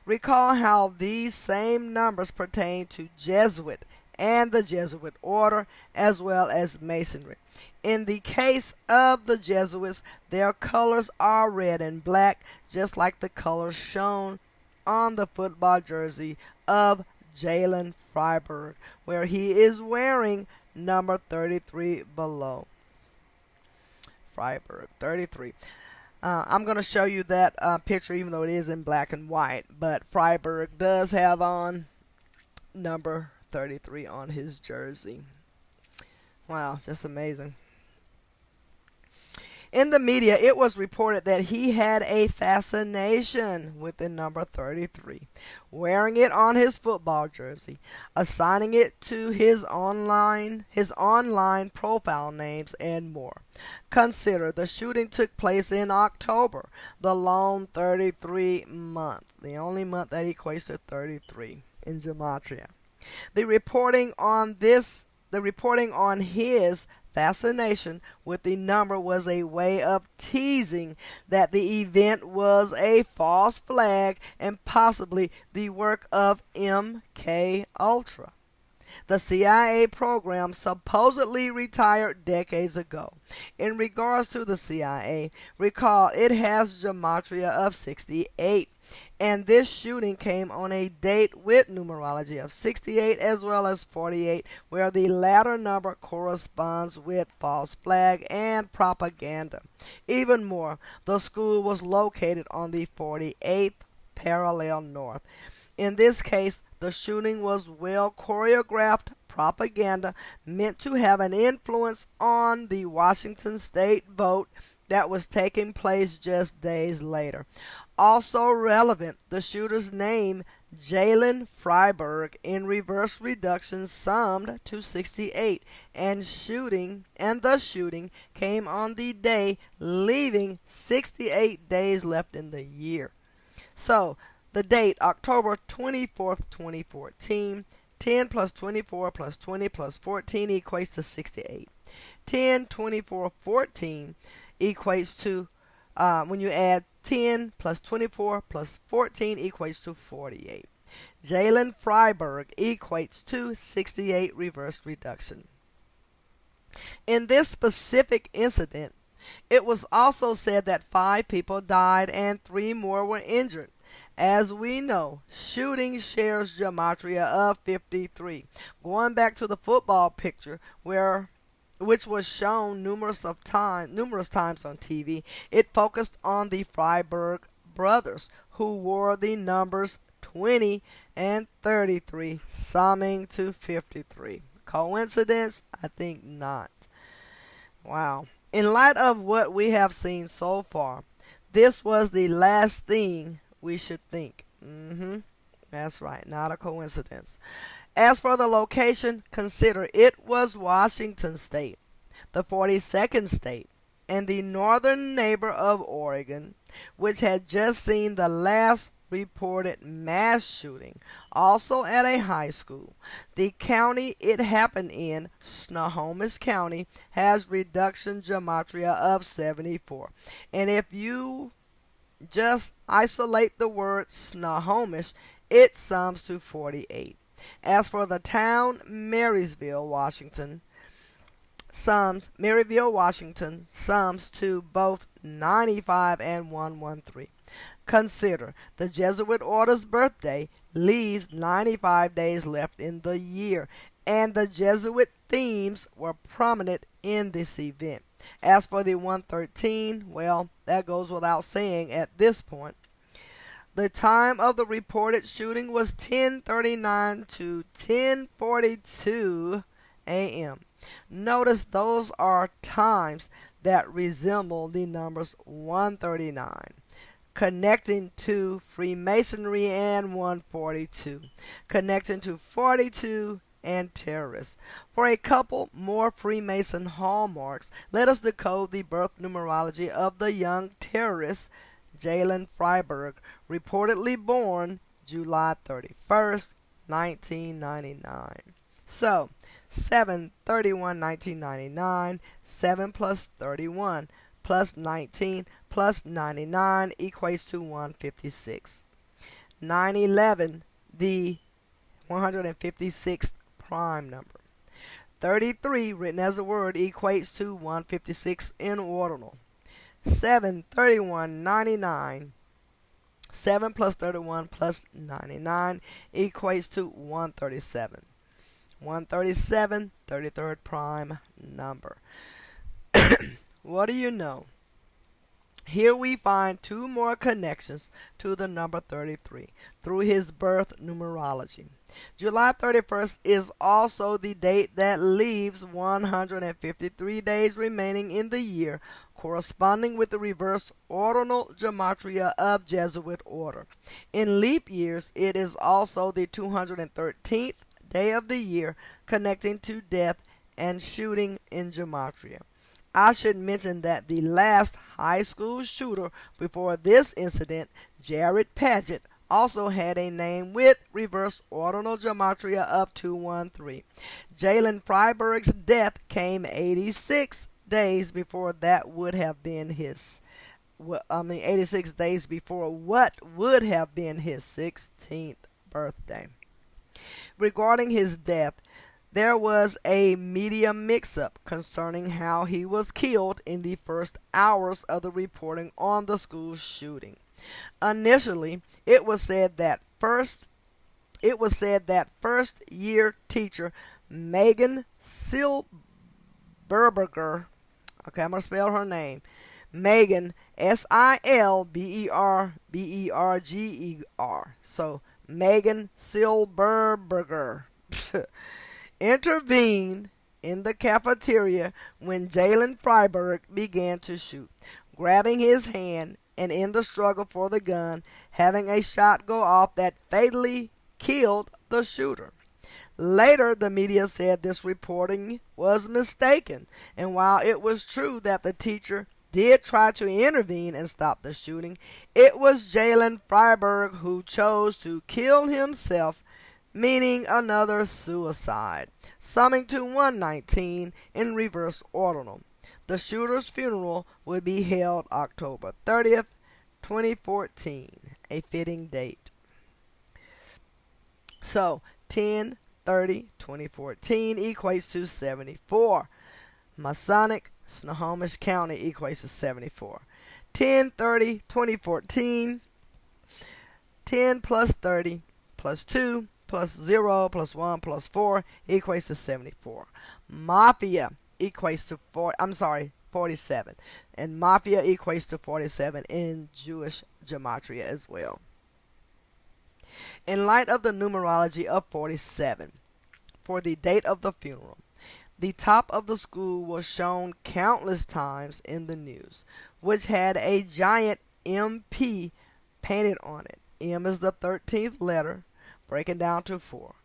Recall how these same numbers pertain to Jesuit and the Jesuit order, as well as Masonry. In the case of the Jesuits, their colors are red and black, just like the colors shown on the football jersey of Jalen Freiberg, where he is wearing number 33 below. Freiberg, 33. I'm going to show you that picture, even though it is in black and white, but Freiberg does have on number 33 on his jersey. Wow, just amazing. In the media, it was reported that he had a fascination with the number 33, wearing it on his football jersey, assigning it to his online profile names, and more. Consider the shooting took place in October, the lone 33 month, the only month that equates to 33 in gematria. The reporting on his fascination with the number was a way of teasing that the event was a false flag and possibly the work of MK Ultra. The CIA program supposedly retired decades ago. In regards to the CIA, recall it has gematria of 68, and this shooting came on a date with numerology of 68 as well as 48, where the latter number corresponds with false flag and propaganda. Even more, the school was located on the 48th parallel north. In this case, the shooting was well choreographed propaganda meant to have an influence on the Washington state vote that was taking place just days later. Also relevant, the shooter's name, Jalen Freiberg, in reverse reduction summed to 68, and the shooting came on the day, leaving 68 days left in the year. So, the date, October 24th, 2014, 10 plus 24 plus 20 plus 14 equates to 68. 10, 24, 14 equates to, when you add 10 plus 24 plus 14 equates to 48. Jalen Freiberg equates to 68 reverse reduction. In this specific incident, it was also said that 5 people died and 3 more were injured. As we know, shooting shares gematria of 53. Going back to the football picture, which was shown numerous times on TV, it focused on the Freiberg brothers, who wore the numbers 20 and 33, summing to 53. Coincidence? I think not. Wow. In light of what we have seen so far, this was the last thing we should think. That's right, not a coincidence. As for the location, consider it was Washington State, the 42nd state, and the northern neighbor of Oregon, which had just seen the last reported mass shooting, also at a high school. The county it happened in, Snohomish County, has reduction gematria of 74. And if you just isolate the word Snohomish, it sums to 48. As for the town, Maryville, Washington, sums to both 95 and 113. Consider the Jesuit order's birthday leaves 95 days left in the year, and the Jesuit themes were prominent in this event. As for the 113, well, that goes without saying at this point. The time of the reported shooting was 10:39 to 10:42 a.m. Notice those are times that resemble the numbers 139, connecting to Freemasonry, and 142, connecting to 42 and terrorists. For a couple more Freemason hallmarks, let us decode the birth numerology of the young terrorist Jalen Freiberg, reportedly born July 31st, 1999. So, 7/31/1999, 7 plus 31 plus 19 plus 99 equates to 156. 911, the 156th prime number. 33, written as a word, equates to 156 in ordinal. 7/31/99, 7 plus 31 plus 99 equates to 137. 137, 33rd prime number. What do you know? Here we find two more connections to the number 33 through his birth numerology. July 31st is also the date that leaves 153 days remaining in the year, corresponding with the reversed ordinal gematria of Jesuit order. In leap years, it is also the 213th day of the year, connecting to death and shooting in gematria. I should mention that the last high school shooter before this incident, Jared Padgett, also had a name with reverse ordinal gematria of 213. Jalen Freiberg's death came 86 days before that would have been his 86 days before what would have been his 16th birthday. Regarding his death, there was a media mix-up concerning how he was killed in the first hours of the reporting on the school shooting. Initially, it was said that first year teacher Megan Silberberger, okay, I'm going to spell her name, Megan, Silberberger, so Megan Silberberger, intervened in the cafeteria when Jalen Freiberg began to shoot, grabbing his hand and in the struggle for the gun, having a shot go off that fatally killed the shooter. Later, the media said this reporting was mistaken, and while it was true that the teacher did try to intervene and stop the shooting, it was Jalen Freiberg who chose to kill himself, meaning another suicide, summing to 119 in reverse ordinal. The shooter's funeral would be held October 30th, 2014, a fitting date. So, 10/30/2014 equates to 74. Masonic, Snohomish County equates to 74. 10/30/2014, 10 plus 30 plus 2 plus 0 plus 1 plus 4 equates to 74. Mafia equates to 47. And Mafia equates to 47 in Jewish gematria as well. In light of the numerology of 47, for the date of the funeral, the top of the school was shown countless times in the news, which had a giant MP painted on it. M is the 13th letter, breaking down to 4.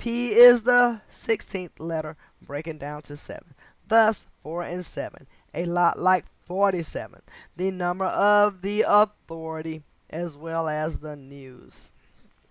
P is the 16th letter, breaking down to 7. Thus, 4 and 7, a lot like 47, the number of the authority as well as the news.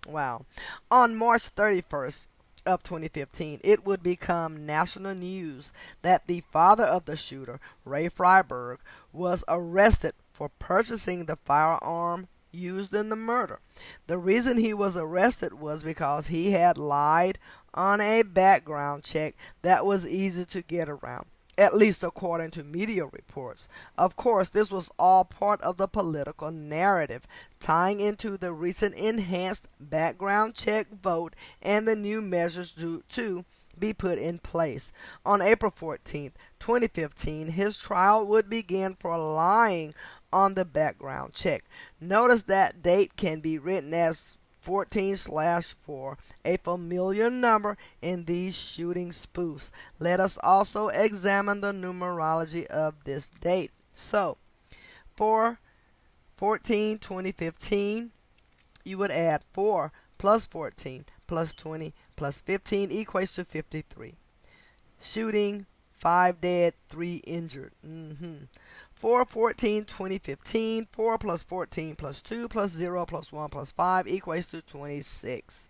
Wow. On March 31st of 2015, it would become national news that the father of the shooter, Ray Freiberg, was arrested for purchasing the firearm used in the murder. The reason he was arrested was because he had lied on a background check that was easy to get around, at least according to media reports. Of course, this was all part of the political narrative, tying into the recent enhanced background check vote and the new measures to be put in place. On April 14th, 2015, his trial would begin for lying on the background check. Notice that date can be written as 14/4, a familiar number in these shooting spoofs. Let us also examine the numerology of this date. So, for 14/2015, you would add 4 plus 14 plus 20 plus 15 equates to 53. Shooting, 5 dead, 3 injured. 4/14/2015, 4 plus 14 plus 2 plus 0 plus 1 plus 5 equates to 26.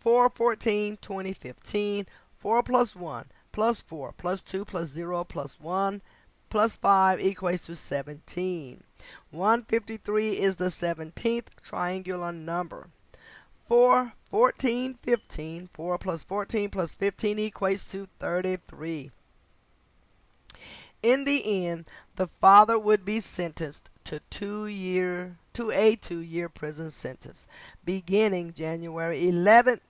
4/14/2015, 4 plus 1 plus 4 plus 2 plus 0 plus 1 plus 5 equates to 17. 153 is the 17th triangular number. 4/14/15, 4 plus 14 plus 15 equates to 33. In the end, the father would be sentenced to a 2-year prison sentence, beginning January 11,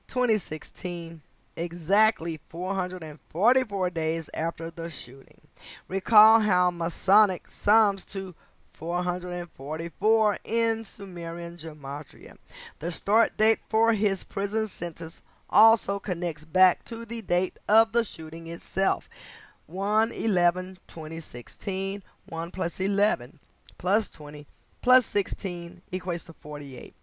2016, exactly 444 days after the shooting. Recall how Masonic sums to 444 in Sumerian gematria. The start date for his prison sentence also connects back to the date of the shooting itself. 1/11/2016, 1 plus 11 plus 20 plus 16 equates to 48.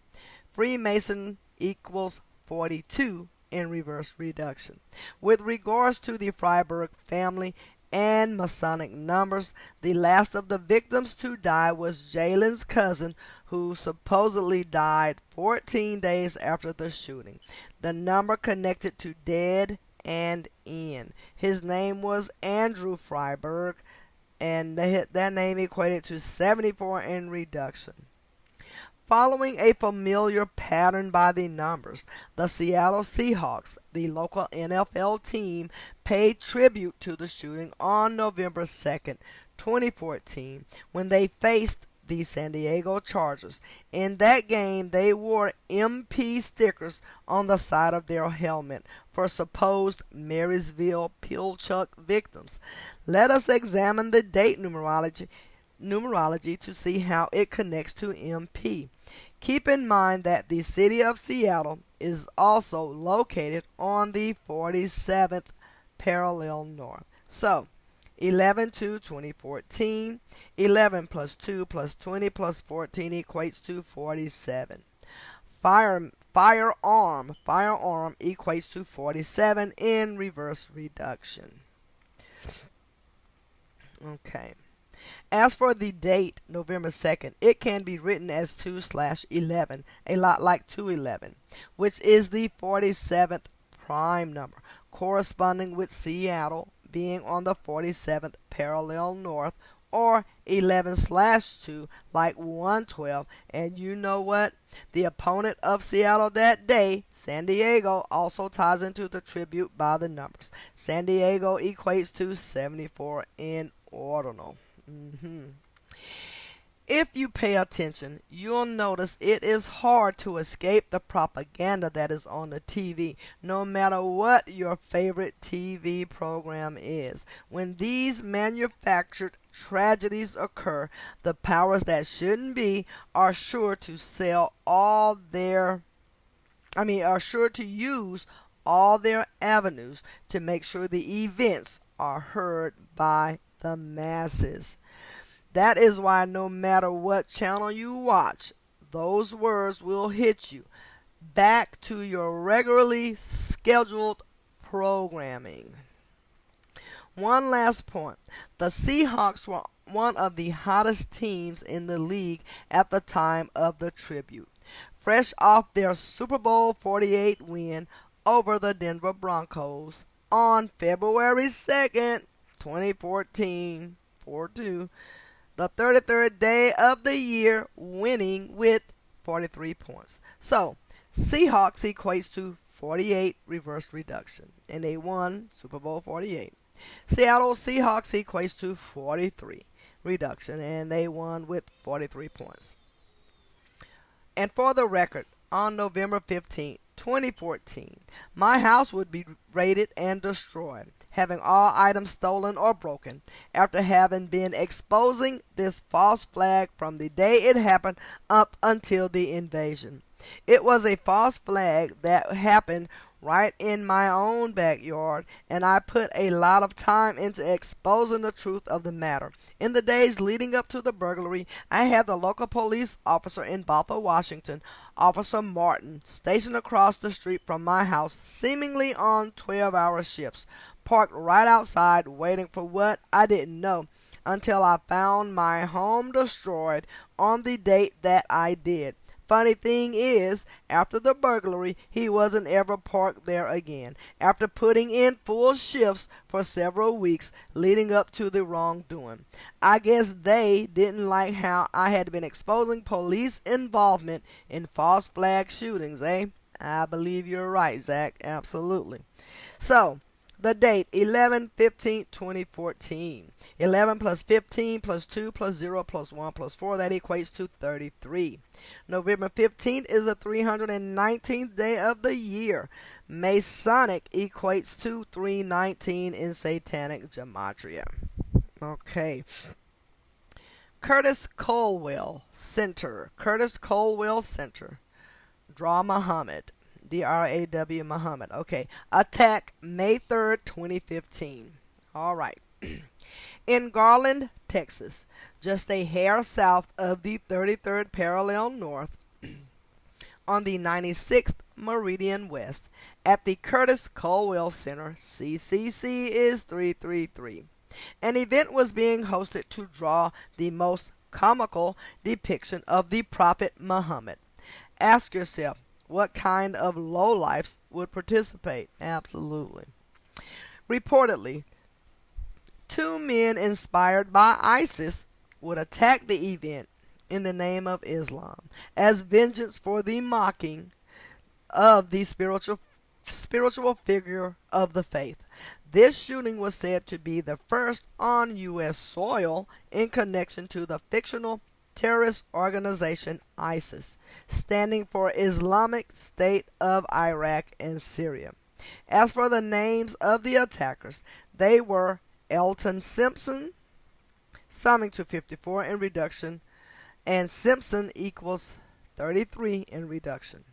Freemason equals 42 in reverse reduction. With regards to the Freiberg family and Masonic numbers, the last of the victims to die was Jalen's cousin, who supposedly died 14 days after the shooting. The number connected to dead and in. His name was Andrew Freiberg, and that name equated to 74 in reduction. Following a familiar pattern by the numbers, the Seattle Seahawks, the local NFL team, paid tribute to the shooting on November 2nd, 2014, when they faced the San Diego Chargers. In that game, they wore MP stickers on the side of their helmet for supposed Marysville Pilchuck victims. Let us examine the date numerology to see how it connects to MP. Keep in mind that the city of Seattle is also located on the 47th parallel north. So, 11/2/2014, 11 plus 2 plus 20 plus 14 equates to 47. Firearm equates to 47 in reverse reduction. Okay. As for the date, November 2nd, it can be written as 2/11, a lot like 211, which is the 47th prime number, corresponding with Seattle being on the 47th parallel north, or 11/2 like 112. And you know what? The opponent of Seattle that day, San Diego, also ties into the tribute by the numbers. San Diego equates to 74 in ordinal. If you pay attention, you'll notice it is hard to escape the propaganda that is on the TV, no matter what your favorite TV program is. When these manufactured tragedies occur, the powers that shouldn't be are sure to use all their avenues to make sure the events are heard by the masses. That is why no matter what channel you watch, those words will hit you. back to your regularly scheduled programming. One last point. The Seahawks were one of the hottest teams in the league at the time of the tribute, fresh off their Super Bowl 48 win over the Denver Broncos on February 2nd, 2014, 4-2, the 33rd day of the year, winning with 43 points. So, Seahawks equates to 48 reverse reduction, and they won Super Bowl 48. Seattle Seahawks equates to 43 reduction, and they won with 43 points. And for the record, on November 15, 2014, my house would be raided and destroyed, having all items stolen or broken, after having been exposing this false flag from the day it happened up until the invasion. It was a false flag that happened right in my own backyard, and I put a lot of time into exposing the truth of the matter. In the days leading up to the burglary, I had the local police officer in Bothell, Washington, Officer Martin, stationed across the street from my house, seemingly on 12-hour shifts, parked right outside waiting for what I didn't know, until I found my home destroyed on the date that I did. Funny thing is, after the burglary, he wasn't ever parked there again, after putting in full shifts for several weeks leading up to the wrongdoing. I guess they didn't like how I had been exposing police involvement in false flag shootings, eh? I believe you're right, Zach. Absolutely. So, the date, 11/15/2014. 11 plus 15 plus 2 plus 0 plus 1 plus 4, that equates to 33. November 15th is the 319th day of the year. Masonic equates to 319 in Satanic Gematria. Okay. Curtis Colwell Center. Curtis Colwell Center. Draw Muhammad. D-R-A-W Muhammad. Okay. Attack May 3rd, 2015. All right. In Garland, Texas, just a hair south of the 33rd parallel north, on the 96th meridian west, at the Curtis Colwell Center, CCC is 333. An event was being hosted to draw the most comical depiction of the Prophet Muhammad. Ask yourself, what kind of lowlifes would participate? Absolutely. Reportedly, 2 men inspired by ISIS would attack the event in the name of Islam as vengeance for the mocking of the spiritual figure of the faith. This shooting was said to be the first on U.S. soil in connection to the fictional terrorist organization ISIS, standing for Islamic State of Iraq and Syria. As for the names of the attackers, they were Elton Simpson, summing to 54 in reduction, and Simpson equals 33 in reduction,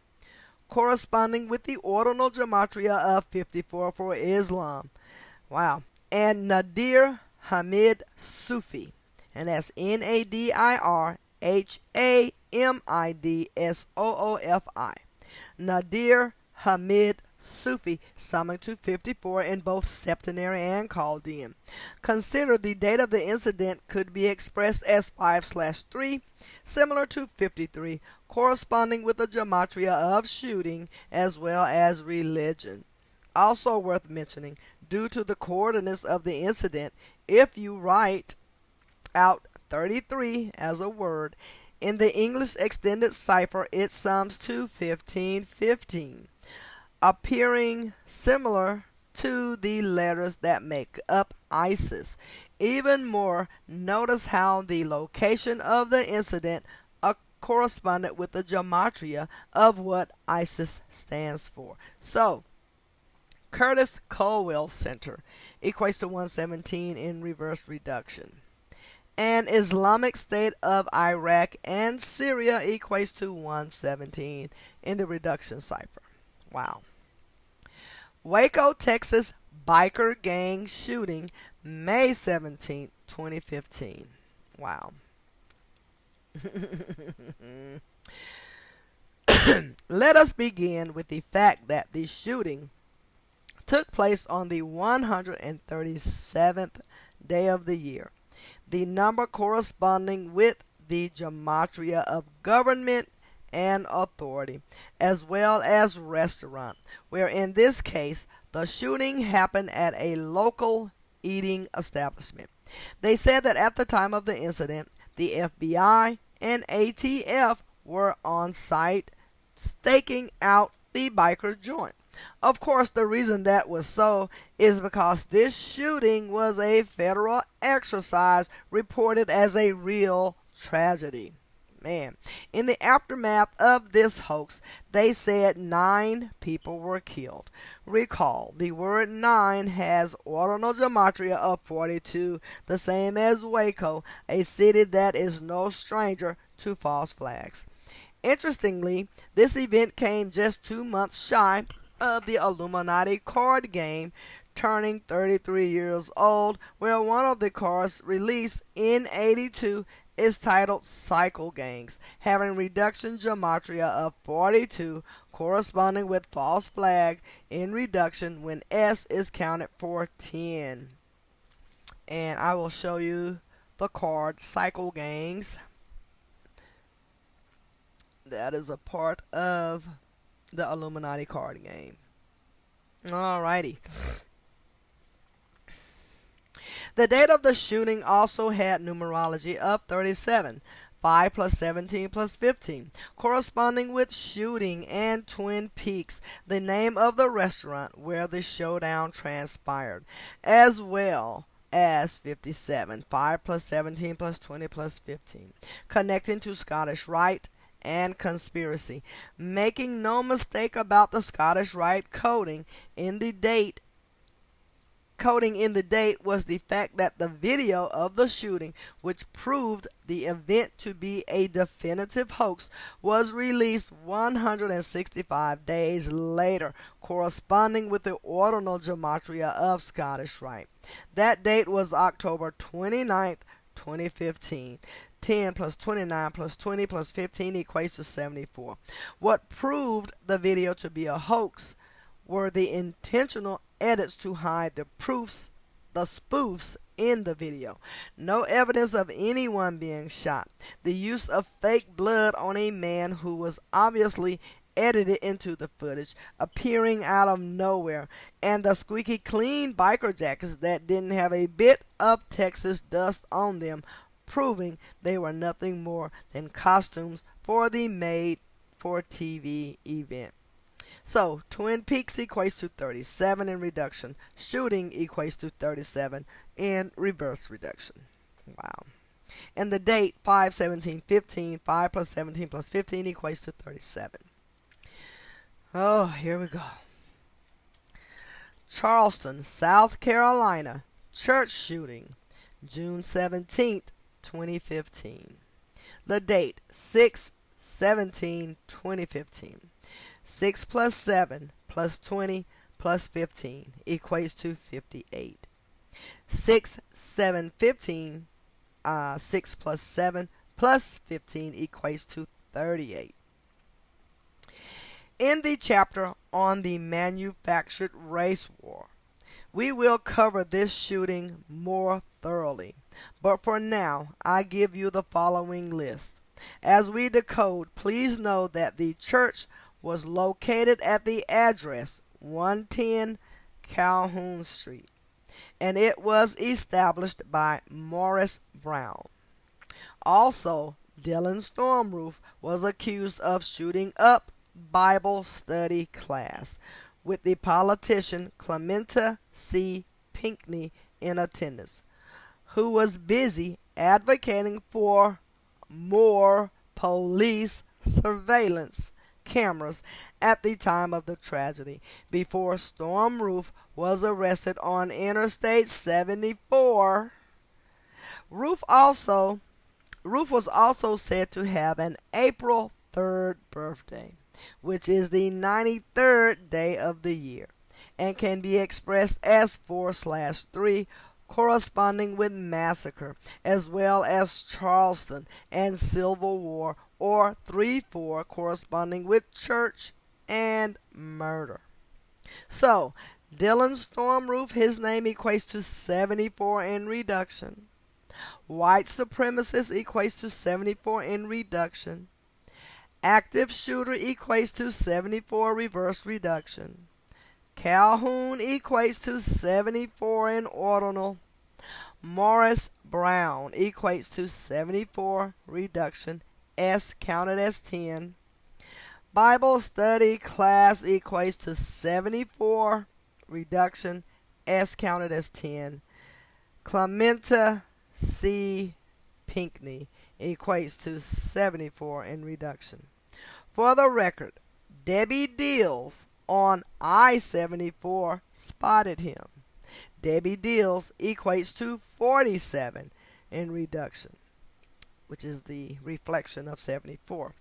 corresponding with the ordinal gematria of 54 for Islam. Wow. And Nadir Hamid Sufi, and that's NadirHamidSoofi. Nadir Hamid Sufi, summing to 54 in both septenary and Chaldean. Consider the date of the incident could be expressed as 5/3, similar to 53, corresponding with the gematria of shooting as well as religion. Also worth mentioning, due to the coordinates of the incident, if you write out 33 as a word in the English extended cipher, it sums to 1515. Appearing similar to the letters that make up ISIS. Even more, notice how the location of the incident corresponded with the gematria of what ISIS stands for. So, Curtis Colwell Center equates to 117 in reverse reduction. And Islamic State of Iraq and Syria equates to 117 in the reduction cipher. Wow. Waco, Texas biker gang shooting, May 17, 2015. Wow. Let us begin with the fact that the shooting took place on the 137th day of the year, the number corresponding with the gematria of government and authority, as well as restaurant, where in this case the shooting happened at a local eating establishment. They said that at the time of the incident, the FBI and ATF were on site staking out the biker joint. Of course, the reason that was so is because this shooting was a federal exercise reported as a real tragedy. Man, in the aftermath of this hoax, they said 9 people were killed. Recall, the word 9 has ordinal gematria of 42, the same as Waco, a city that is no stranger to false flags. Interestingly, this event came just 2 months shy of the Illuminati card game turning 33 years old, where one of the cards released in '82 is titled Cycle Gangs, having reduction gematria of 42, corresponding with false flag in reduction when S is counted for 10. And I will show you the card Cycle Gangs. That is a part of the Illuminati card game. Alrighty. The date of the shooting also had numerology of 37, 5 plus 17 plus 15, corresponding with shooting and Twin Peaks, the name of the restaurant where the showdown transpired, as well as 57, 5 plus 17 plus 20 plus 15, connecting to Scottish Rite and conspiracy. Making no mistake about the Scottish Rite coding in the date was the fact that the video of the shooting, which proved the event to be a definitive hoax, was released 165 days later, corresponding with the ordinal gematria of Scottish Rite. That date was October 29th, 2015. 10 plus 29 plus 20 plus 15 equates to 74. What proved the video to be a hoax were the intentional edits to hide the spoofs in the video. No evidence of anyone being shot. The use of fake blood on a man who was obviously edited into the footage, appearing out of nowhere, and the squeaky clean biker jackets that didn't have a bit of Texas dust on them, proving they were nothing more than costumes for the made-for-TV event. So, Twin Peaks equates to 37 in reduction. Shooting equates to 37 in reverse reduction. Wow. And the date, 5/17/15, 5 plus 17 plus 15 equates to 37. Oh, here we go. Charleston, South Carolina, church shooting, June 17th, 2015. The date, 6/17/2015. 6 plus 7 plus 20 plus 15 equates to 58. 6/7/15, 6 plus 7 plus 15 equates to 38. In the chapter on the manufactured race war, we will cover this shooting more thoroughly, but for now, I give you the following list. As we decode, please know that the church was located at the address 110 Calhoun Street, and it was established by Morris Brown. Also, Dylan Stormroof was accused of shooting up Bible study class, with the politician Clementa C. Pinckney in attendance, who was busy advocating for more police surveillance cameras at the time of the tragedy, before Stormroof was arrested on Interstate 74. Roof was also said to have an April 3rd birthday, which is the 93rd day of the year, and can be expressed as 4/3, corresponding with massacre, as well as Charleston and Civil War, or 3-4 corresponding with church and murder. So, Dylan Stormroof, his name equates to 74 in reduction. White supremacist equates to 74 in reduction. Active shooter equates to 74 reverse reduction. Calhoun equates to 74 in ordinal. Morris Brown equates to 74 reduction. S counted as 10. Bible study class equates to 74 reduction. S counted as 10. Clementa C. Pinckney equates to 74 in reduction. For the record, Debbie Deals on I-74 spotted him. Debbie Deals equates to 47 in reduction, which is the reflection of 74.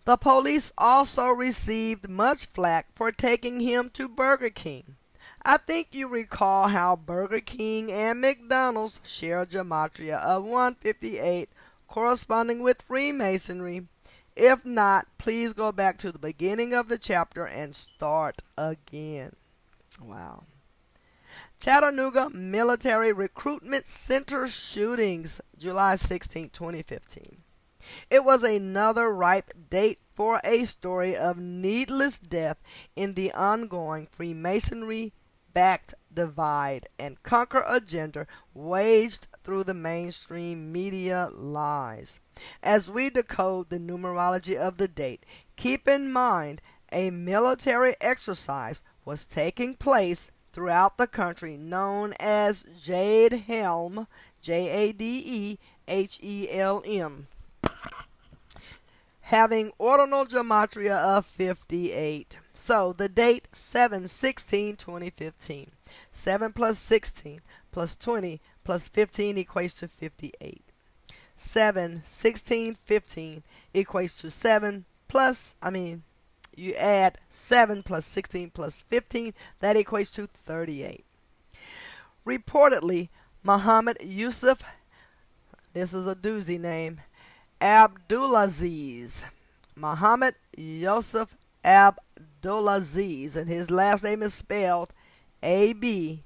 The police also received much flack for taking him to Burger King. I think you recall how Burger King and McDonald's share gematria of 158 corresponding with Freemasonry. If not, please go back to the beginning of the chapter and start again. Wow. Chattanooga Military Recruitment Center shootings, July 16, 2015. It was another ripe date for a story of needless death in the ongoing Freemasonry-backed divide and conquer agenda waged through the mainstream media lies. As we decode the numerology of the date, keep in mind a military exercise was taking place throughout the country known as Jade Helm, Jadehelm, having ordinal gematria of 58. So the date 7/16/2015. 7 plus 16 plus 20 plus 15 equates to 58. 7, 16, 15 equates to 7 plus, you add 7 plus 16 plus 15, that equates to 38. Reportedly, Muhammad Yusuf, this is a doozy name, Abdulaziz. Muhammad Yusuf Abdulaziz, and his last name is spelled Abdulazeez.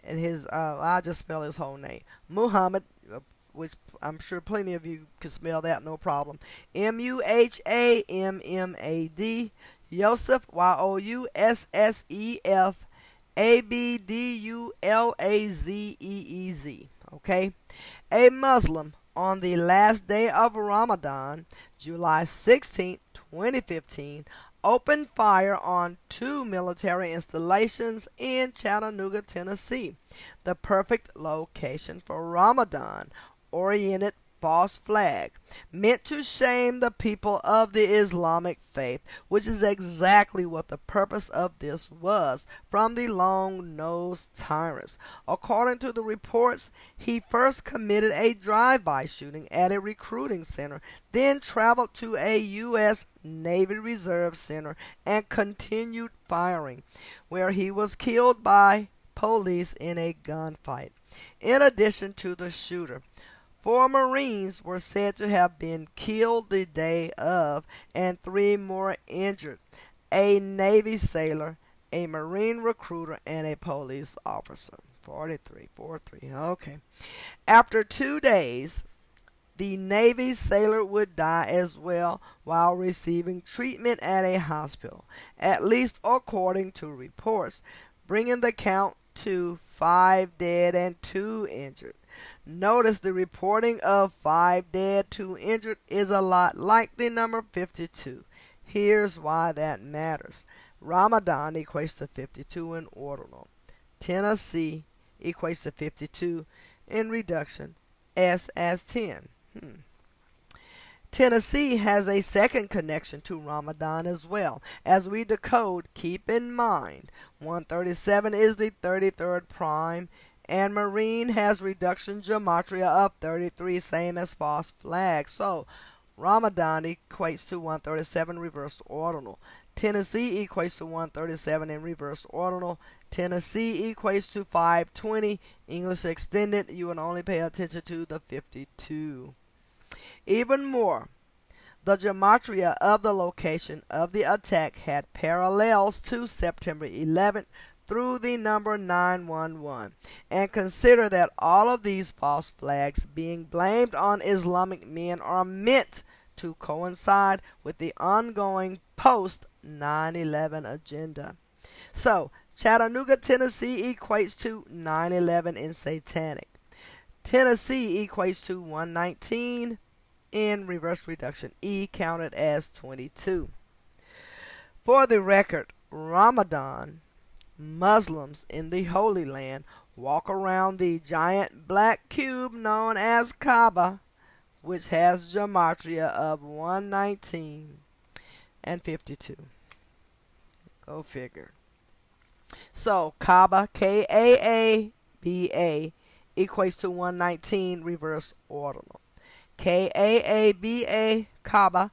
And his, I'll just spell his whole name. Muhammad, which I'm sure plenty of you can spell that, no problem. Muhammad, Yosef, Youssef, Abdulazeez. Okay? A Muslim on the last day of Ramadan, July 16, 2015, opened fire on 2 military installations in Chattanooga, Tennessee, the perfect location for Ramadan-oriented false flag, meant to shame the people of the Islamic faith, which is exactly what the purpose of this was from the long-nosed tyrants. According to the reports, he first committed a drive-by shooting at a recruiting center, then traveled to a U.S. Navy Reserve Center and continued firing, where he was killed by police in a gunfight. In addition to the shooter, 4 Marines were said to have been killed the day of, and 3 more injured: a Navy sailor, a Marine recruiter, and a police officer. 43. Okay. After 2 days, the Navy sailor would die as well while receiving treatment at a hospital, at least according to reports, bringing the count to 5 dead and 2 injured. Notice the reporting of 5 dead, 2 injured is a lot like the number 52. Here's why that matters. Ramadan equates to 52 in ordinal. Tennessee equates to 52 in reduction. S as 10. Tennessee has a second connection to Ramadan as well. As we decode, keep in mind 137 is the 33rd prime, and Marine has reduction gematria of 33, same as false flag. So Ramadan equates to 137 reversed ordinal. Tennessee equates to 137 in reverse ordinal. Tennessee equates to 520. English extended, you would only pay attention to the 52. Even more, the gematria of the location of the attack had parallels to September 11th through the number 911. And consider that all of these false flags being blamed on Islamic men are meant to coincide with the ongoing post 9/11 agenda. So, Chattanooga, Tennessee equates to 9/11 in satanic. Tennessee equates to 119 in reverse reduction. E counted as 22. For the record, Ramadan, Muslims in the Holy Land walk around the giant black cube known as Kaaba, which has gematria of 119 and 52. Go figure. So Kaaba, Kaaba, equates to 119 reverse ordinal. Kaaba, Kaaba,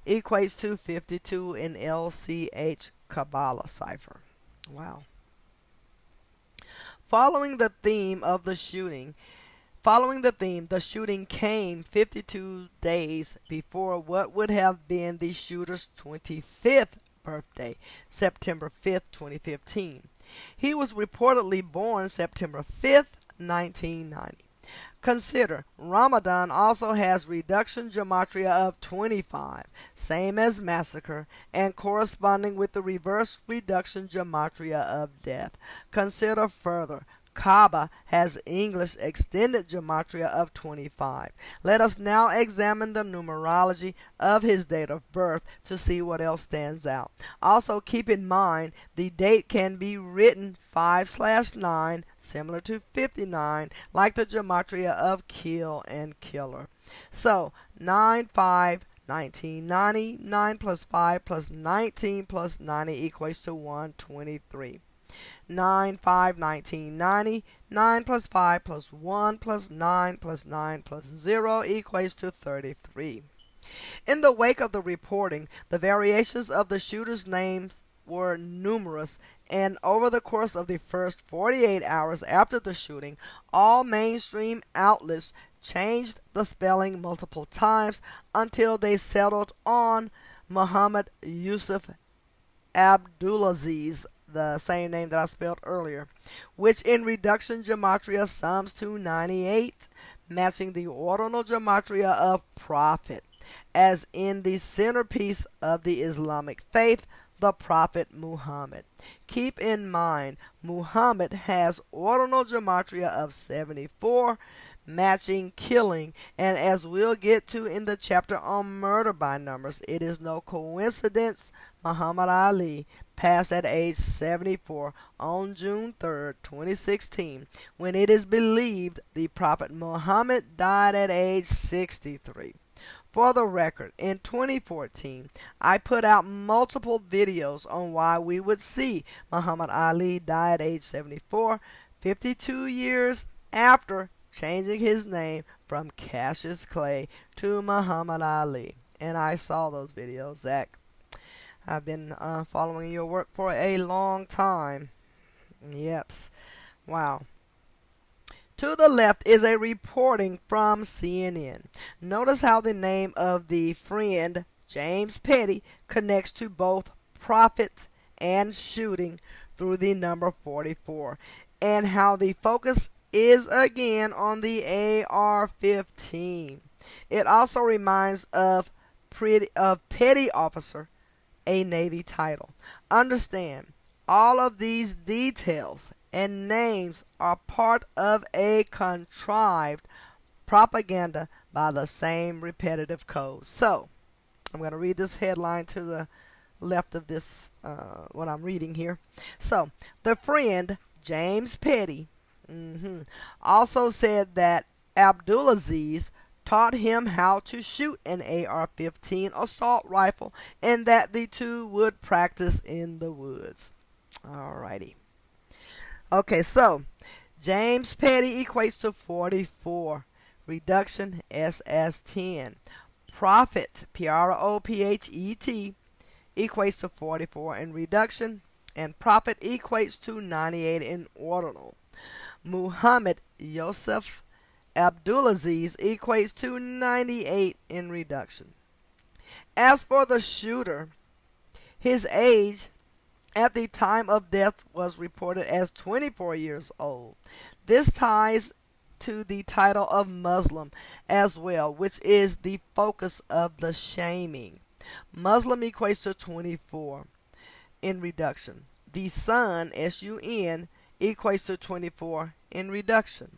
equates to 52 in LCH Kabbalah cipher. Wow. Following the theme, the shooting came 52 days before what would have been the shooter's 25th birthday, September 5th, 2015. He was reportedly born September 5th, 1990. Consider, Ramadan also has reduction gematria of 25, same as massacre, and corresponding with the reverse reduction gematria of death. Consider further, Kaaba has English extended gematria of 25. Let us now examine the numerology of his date of birth to see what else stands out. Also keep in mind the date can be written 5/9, similar to 59, like the gematria of kill and killer. So 9/5 1990, 9 plus 5 plus 19 plus 90 equates to 123. 9/5 1990, 9 plus 5 plus 1 plus 9 plus 9 plus 0 equates to 33. In the wake of the reporting, the variations of the shooters' names were numerous, and over the course of the first 48 hours after the shooting, all mainstream outlets changed the spelling multiple times until they settled on Muhammad Yusuf Abdulaziz, the same name that I spelled earlier, which in reduction gematria sums to 98, matching the ordinal gematria of prophet, as in the centerpiece of the Islamic faith, the Prophet Muhammad. Keep in mind, Muhammad has ordinal gematria of 74, matching killing, and as we'll get to in the chapter on murder by numbers, it is no coincidence Muhammad Ali passed at age 74 on June 3rd, 2016, when it is believed the Prophet Muhammad died at age 63. For the record, in 2014, I put out multiple videos on why we would see Muhammad Ali die at age 74, 52 years after changing his name from Cassius Clay to Muhammad Ali. And I saw those videos, Zach. I've been following your work for a long time. Yeps. Wow. To the left is a reporting from CNN. Notice how the name of the friend, James Petty, connects to both prophet and shooting through the number 44, and how the focus is again on the AR-15. It also reminds of petty officer, a Navy title. Understand, all of these details and names are part of a contrived propaganda by the same repetitive code. So, I'm going to read this headline to the left of this, what I'm reading here. So, the friend, James Petty, also said that Abdulaziz taught him how to shoot an AR-15 assault rifle, and that the two would practice in the woods. Alrighty. Okay, so James Petty equates to 44. Reduction SS10. Prophet, Prophet, equates to 44 in reduction, and Prophet equates to 98 in ordinal. Muhammad Yosef Abdulaziz equates to 98 in reduction. As for the shooter, his age at the time of death was reported as 24 years old. This ties to the title of Muslim as well, which is the focus of the shaming. Muslim equates to 24 in reduction. The Sun, S-U-N, equates to 24 in reduction.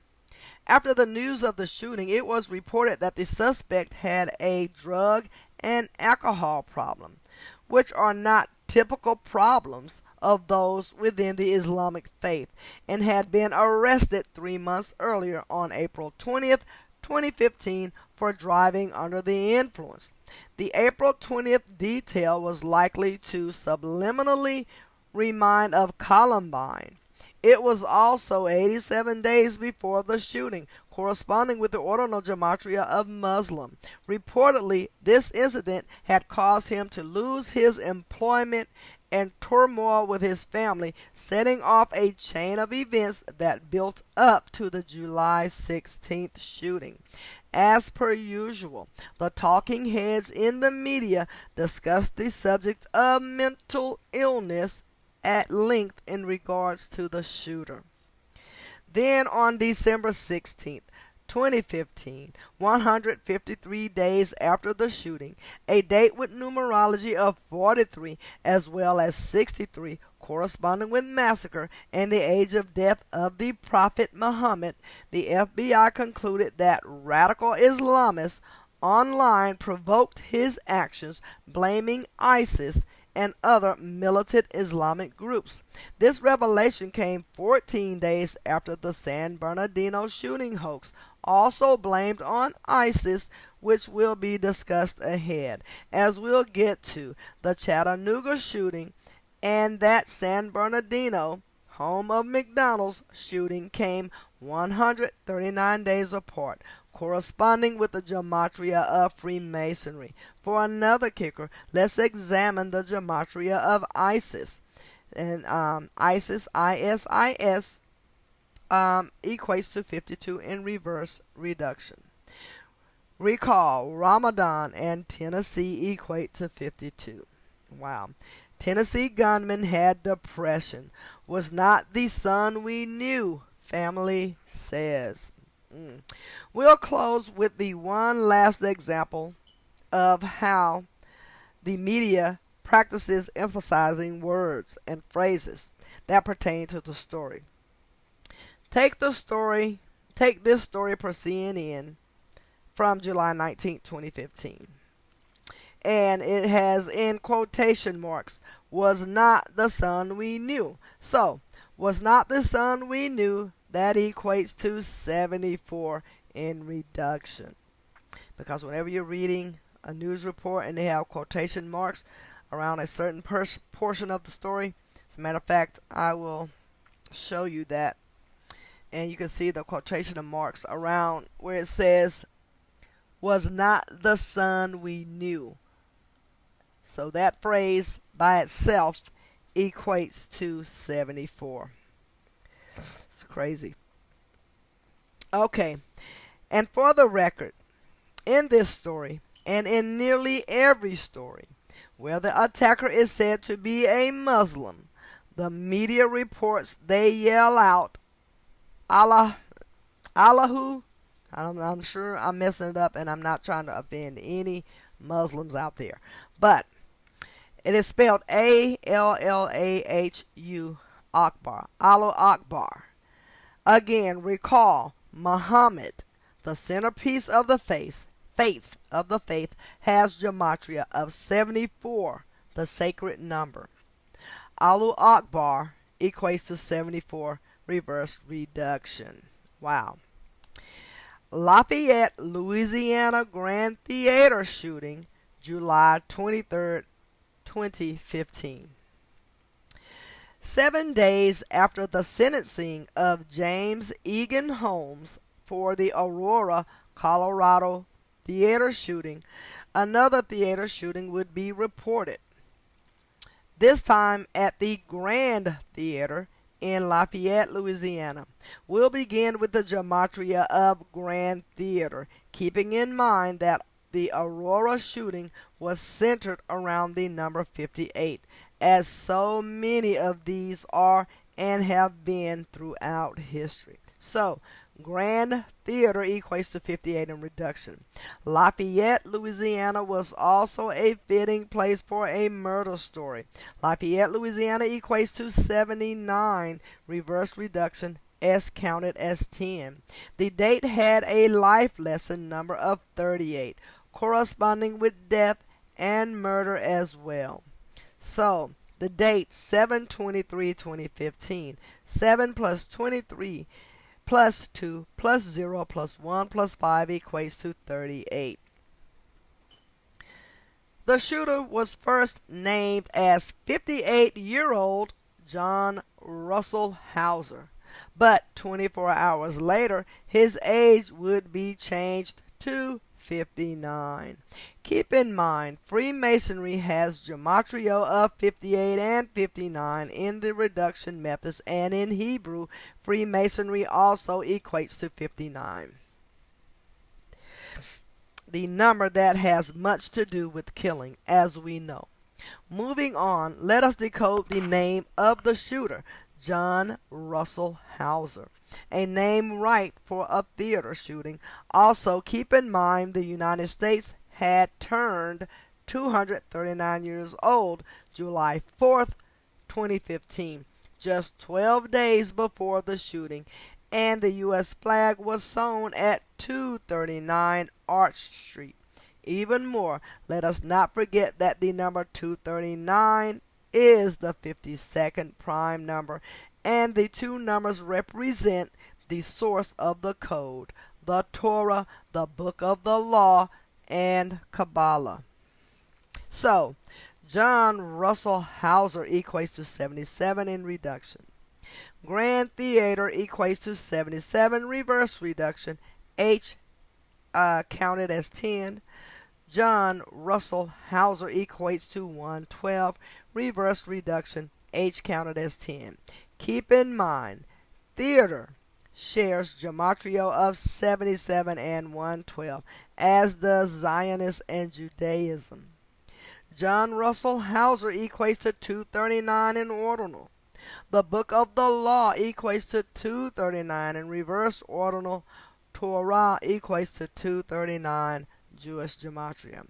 After the news of the shooting, it was reported that the suspect had a drug and alcohol problem, which are not typical problems of those within the Islamic faith, and had been arrested 3 months earlier on April 20th, 2015 for driving under the influence. The April 20th detail was likely to subliminally remind of Columbine. It was also 87 days before the shooting, corresponding with the ordinal gematria of Muslim. Reportedly, this incident had caused him to lose his employment and turmoil with his family, setting off a chain of events that built up to the July 16th shooting. As per usual, the talking heads in the media discussed the subject of mental illness at length in regards to the shooter. Then on December 16th, 2015, 153 days after the shooting, a date with numerology of 43 as well as 63 corresponding with massacre and the age of death of the Prophet Muhammad, the FBI concluded that radical Islamists online provoked his actions, blaming ISIS and other militant Islamic groups. This revelation came 14 days after the San Bernardino shooting hoax, also blamed on ISIS, which will be discussed ahead, as we'll get to the Chattanooga shooting and that San Bernardino, home of McDonald's, shooting came 139 days apart, corresponding with the gematria of Freemasonry. For another kicker, let's examine the gematria of ISIS. And ISIS, I-S-I-S, equates to 52 in reverse reduction. Recall, Ramadan and Tennessee equate to 52. Wow. Tennessee gunman had depression. Was not the son we knew, family says. We'll close with the one last example of how the media practices emphasizing words and phrases that pertain to the story. Take this story per CNN from July 19, 2015. And it has in quotation marks, was not the son we knew. So, was not the son we knew, that equates to 74 in reduction. Because whenever you're reading a news report and they have quotation marks around a certain portion of the story, as a matter of fact, I will show you that. And you can see the quotation marks around where it says, was not the son we knew. So that phrase by itself equates to 74. It's crazy. Okay, and for the record, in this story, and in nearly every story, where the attacker is said to be a Muslim, the media reports they yell out, Allah, Allahu. I'm sure I'm messing it up, and I'm not trying to offend any Muslims out there. But it is spelled A-L-L-A-H-U, Akbar, Allah Akbar. Again, recall, Muhammad, the centerpiece of the faith has gematria of 74, the sacred number. Allahu Akbar equates to 74, reverse reduction. Wow. Lafayette, Louisiana Grand Theater shooting, July 23rd, 2015. 7 days after the sentencing of James Egan Holmes for the Aurora, Colorado theater shooting, another theater shooting would be reported. this time at the Grand Theater in Lafayette, Louisiana. We'll begin with the gematria of Grand Theater, keeping in mind that the Aurora shooting was centered around the number 58, as so many of these are and have been throughout history. So, Grand Theater equates to 58 in reduction. Lafayette, Louisiana was also a fitting place for a murder story. Lafayette, Louisiana equates to 79, reverse reduction, S counted as 10. The date had a life lesson number of 38, corresponding with death and murder as well. So, the date 7/23/2015, 7 plus 23 plus 2 plus 0 plus 1 plus 5 equates to 38. The shooter was first named as 58-year-old John Russell Hauser, but 24 hours later his age would be changed to 59. Keep in mind, Freemasonry has gematria of 58 and 59 in the reduction methods, and in Hebrew, Freemasonry also equates to 59. The number that has much to do with killing, as we know. Moving on, let us decode the name of the shooter, John Russell Hauser, a name right for a theater shooting. Also, keep in mind the United States had turned 239 years old July 4th, 2015, just 12 days before the shooting, and the U.S. flag was sewn at 239 Arch Street. Even more, let us not forget that the number 239 is the 52nd prime number, and the two numbers represent the source of the code, the Torah, the book of the law, and Kabbalah. So, John Russell Hauser equates to 77 in reduction. Grand Theater equates to 77, reverse reduction, H counted as 10. John Russell Hauser equates to 112, reverse reduction, H counted as 10. Keep in mind, theater shares gematria of 77 and 112, as does Zionism and Judaism. John Russell Hauser equates to 239 in ordinal. The book of the law equates to 239 in reverse ordinal. Torah equates to 239 Jewish gematria.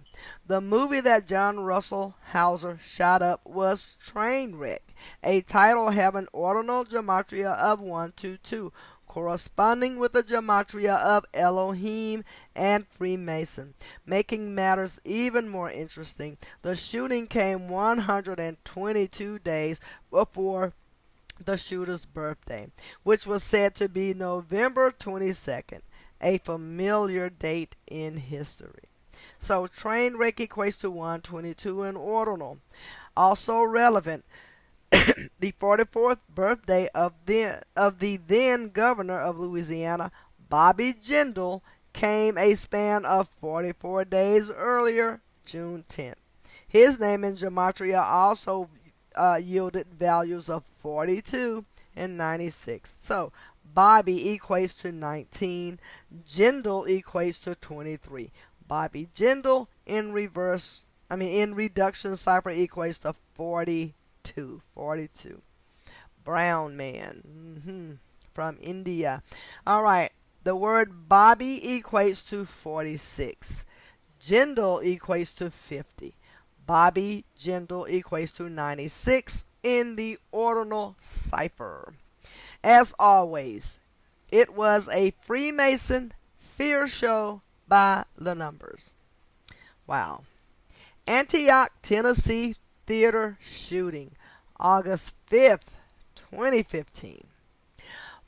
The movie that John Russell Hauser shot up was Trainwreck, a title having ordinal gematria of 122, corresponding with the gematria of Elohim and Freemason. Making matters even more interesting, the shooting came 122 days before the shooter's birthday, which was said to be November 22nd. A familiar date in history. So Trainwreck equates to 122 in ordinal. Also relevant, the 44th birthday of the then governor of Louisiana, Bobby Jindal, came a span of 44 days earlier, June 10th. His name in gematria also yielded values of 42 and 96. So Bobby equates to 19. Jindal equates to 23. Bobby Jindal in reduction cipher equates to 42. 42. Brown man from India. All right. The word Bobby equates to 46. Jindal equates to 50. Bobby Jindal equates to 96 in the ordinal cipher. As always, it was a Freemason fear show by the numbers. Wow. Antioch, Tennessee theater shooting, August 5th, 2015.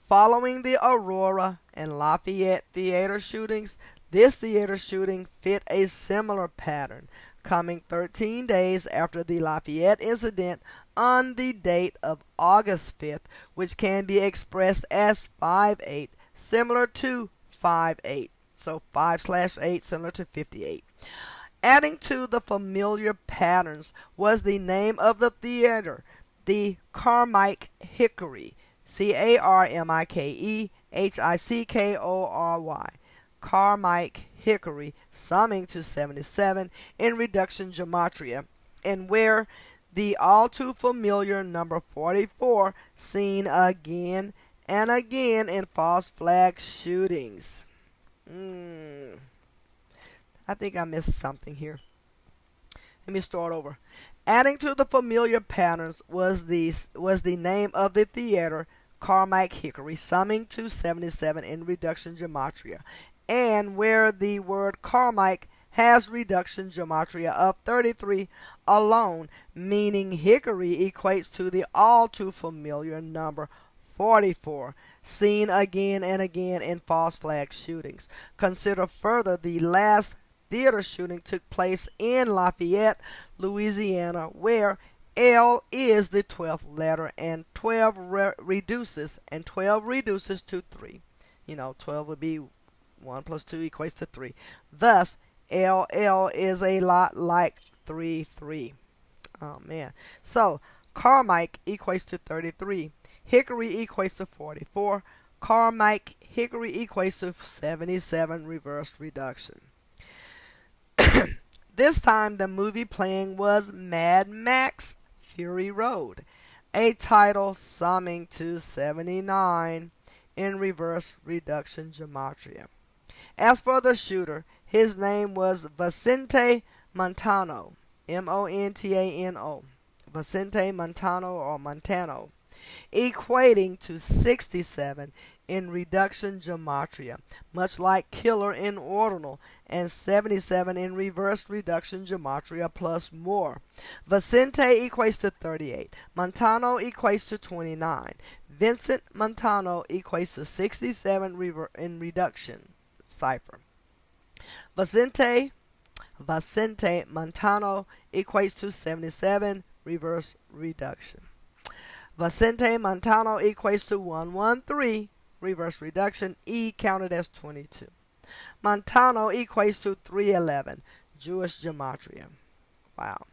Following the Aurora and Lafayette theater shootings, this theater shooting fit a similar pattern, coming 13 days after the Lafayette incident on the date of August 5th, which can be expressed as 5-8, similar to 5-8. So 5/8 similar to 58. Adding to the familiar patterns was the name of the theater, the Carmike Hickory, Carmike Carmike Hickory, summing to 77 in reduction gematria, and where the all too familiar number 44 seen again and again in false flag shootings. I think I missed something here. Let me start over. Adding to the familiar patterns was the name of the theater, Carmike Hickory, summing to 77 in reduction gematria, and where the word Carmike has reduction gematria of 33 alone, meaning hickory equates to the all too familiar number 44, seen again and again in false flag shootings. Consider further the last theater shooting took place in Lafayette, Louisiana, where L is the 12th letter and 12 reduces to 3. 12 would be 1 plus 2 equates to 3. Thus, LL is a lot like 33. Oh man. So, Carmike equates to 33. Hickory equates to 44. Carmike Hickory equates to 77 reverse reduction. This time the movie playing was Mad Max Fury Road, a title summing to 79 in reverse reduction gematria. As for the shooter, his name was Vicente Montano, Montano, Vicente Montano or Montano, equating to 67 in reduction gematria, much like killer in ordinal, and 77 in reverse reduction gematria plus more. Vicente equates to 38. Montano equates to 29. Vincent Montano equates to 67 in reduction cipher. Vicente Montano equates to 77 reverse reduction. Vicente Montano equates to 113 reverse reduction, E counted as 22. Montano equates to 311 Jewish gematria. Wow.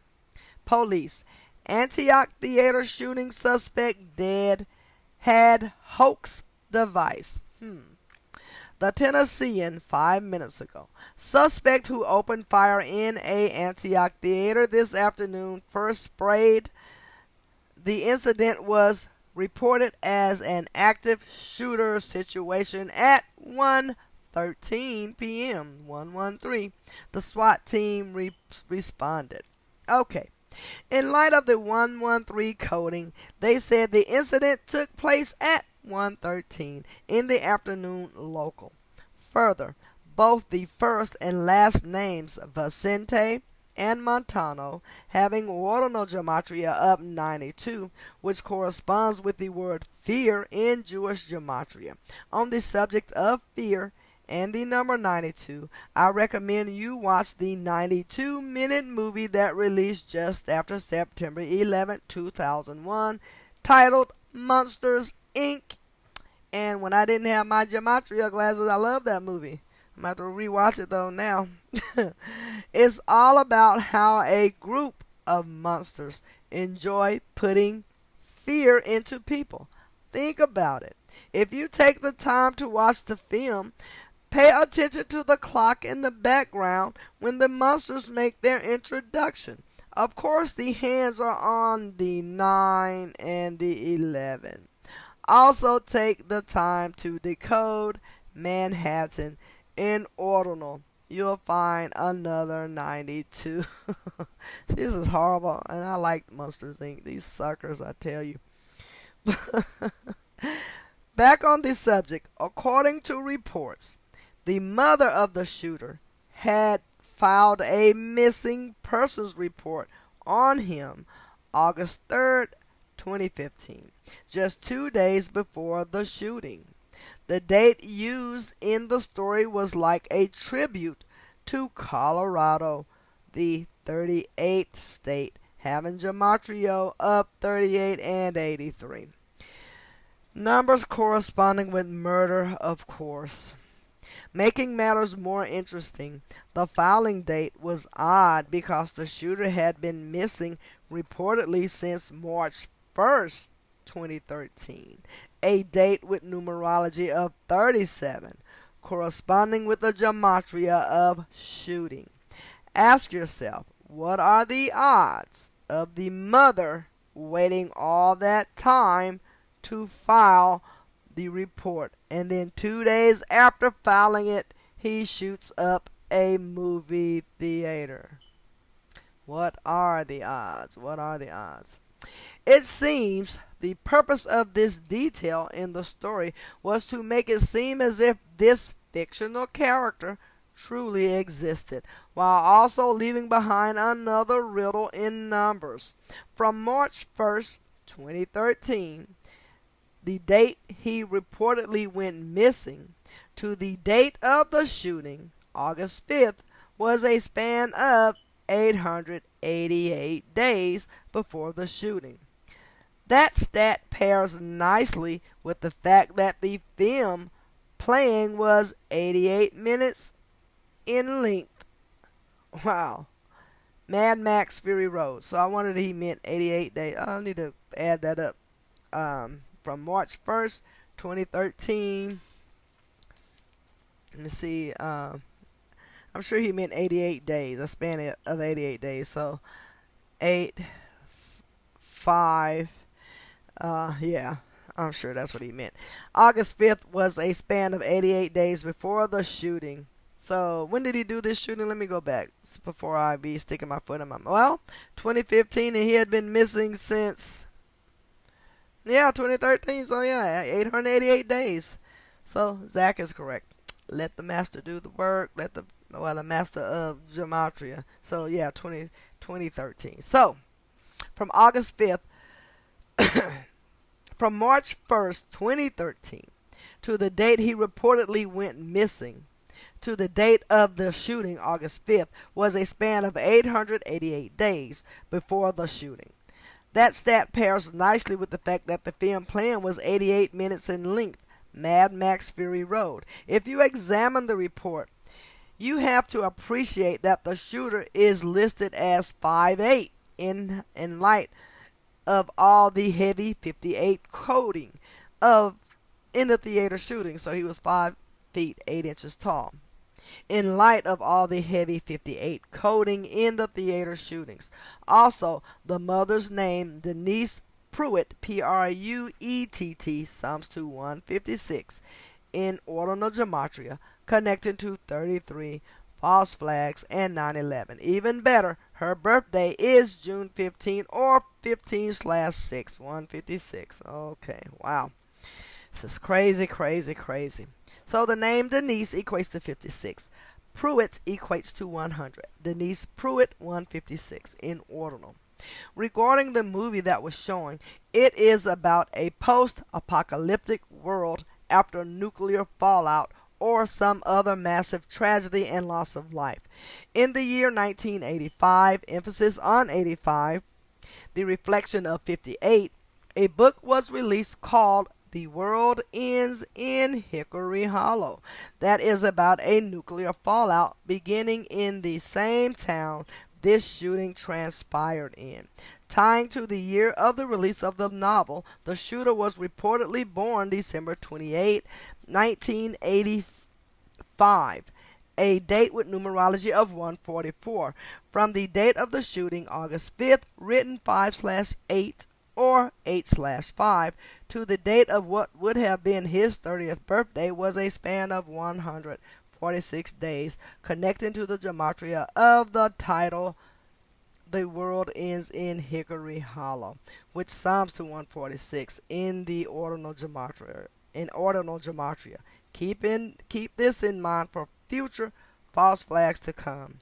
Police. Antioch theater shooting suspect dead, had hoax device. The Tennessean 5 minutes ago. Suspect who opened fire in a Antioch theater this afternoon first sprayed. The incident was reported as an active shooter situation at 1:13 p.m. 113. The SWAT team responded. Okay. In light of the 113 coding, they said the incident took place at 1:13 in the afternoon local. Further, both the first and last names, Vicente and Montano, having ordinal gematria of 92, which corresponds with the word fear in Jewish gematria. On the subject of fear and the number 92, I recommend you watch the 92-minute movie that released just after September 11, 2001, titled Monsters, Inc. And when I didn't have my gematria glasses, I love that movie. I'm going to have to rewatch it though now. It's all about how a group of monsters enjoy putting fear into people. Think about it. If you take the time to watch the film, pay attention to the clock in the background when the monsters make their introduction. Of course, the hands are on the 9 and the 11. Also take the time to decode Manhattan in ordinal. You'll find another 92. This is horrible, and I like Monsters, Inc. These suckers, I tell you. Back on the subject, according to reports, the mother of the shooter had filed a missing persons report on him August 3rd, 2015, just 2 days before the shooting. The date used in the story was like a tribute to Colorado, the 38th state, having gematria of 38 and 83. Numbers corresponding with murder, of course. Making matters more interesting, the filing date was odd because the shooter had been missing reportedly since March 1st, 2013, a date with numerology of 37, corresponding with the gematria of shooting. Ask yourself, what are the odds of the mother waiting all that time to file the report, and then 2 days after filing it, he shoots up a movie theater? What are the odds? What are the odds? It seems the purpose of this detail in the story was to make it seem as if this fictional character truly existed, while also leaving behind another riddle in numbers. From March 1st, 2013, the date he reportedly went missing, to the date of the shooting, August 5th, was a span of 888 days before the shooting. That stat pairs nicely with the fact that the film playing was 88 minutes in length. Wow. Mad Max Fury Road. So I wondered if he meant 88 days. I need to add that up. From March 1st, 2013. Let me see. I'm sure he meant 88 days. A span of 88 days. So 8, 5. Yeah, I'm sure that's what he meant. August 5th was a span of 88 days before the shooting. So when did he do this shooting? Let me go back before I be sticking my foot in my mouth. Well, 2015, and he had been missing since 2013. So 888 days. So Zach is correct. Let the master do the work. Let the master of gematria. So 2013. So from August 5th. From March 1st, 2013, to the date he reportedly went missing, to the date of the shooting, August 5th, was a span of 888 days before the shooting. That stat pairs nicely with the fact that the film planned was 88 minutes in length, Mad Max Fury Road. If you examine the report, you have to appreciate that the shooter is listed as 5'8" in light of all the heavy 58 coding in the theater shooting. So he was 5 feet 8 inches tall. In light of all the heavy 58 coding in the theater shootings. Also, the mother's name, Denise Pruitt, Pruett, sums to 156 in ordinal gematria, connecting to 33 false flags and 9/11. Even better, her birthday is June 15 or 15/6, 156. Okay, wow. This is crazy, crazy, crazy. So the name Denise equates to 56. Pruitt equates to 100. Denise Pruitt, 156 in ordinal. Regarding the movie that was showing, it is about a post-apocalyptic world after nuclear fallout or some other massive tragedy and loss of life. In the year 1985, emphasis on 85, the reflection of 58, a book was released called The World Ends in Hickory Hollow that is about a nuclear fallout beginning in the same town this shooting transpired in. Tying to the year of the release of the novel, the shooter was reportedly born December 28, 1985, a date with numerology of 144. From the date of the shooting, August 5th, written 5/8 or 8/5, to the date of what would have been his 30th birthday was a span of 146 days, connecting to the gematria of the title The World Ends in Hickory Hollow, which sums to 146 in the ordinal gematria. Keep this in mind for future false flags to come.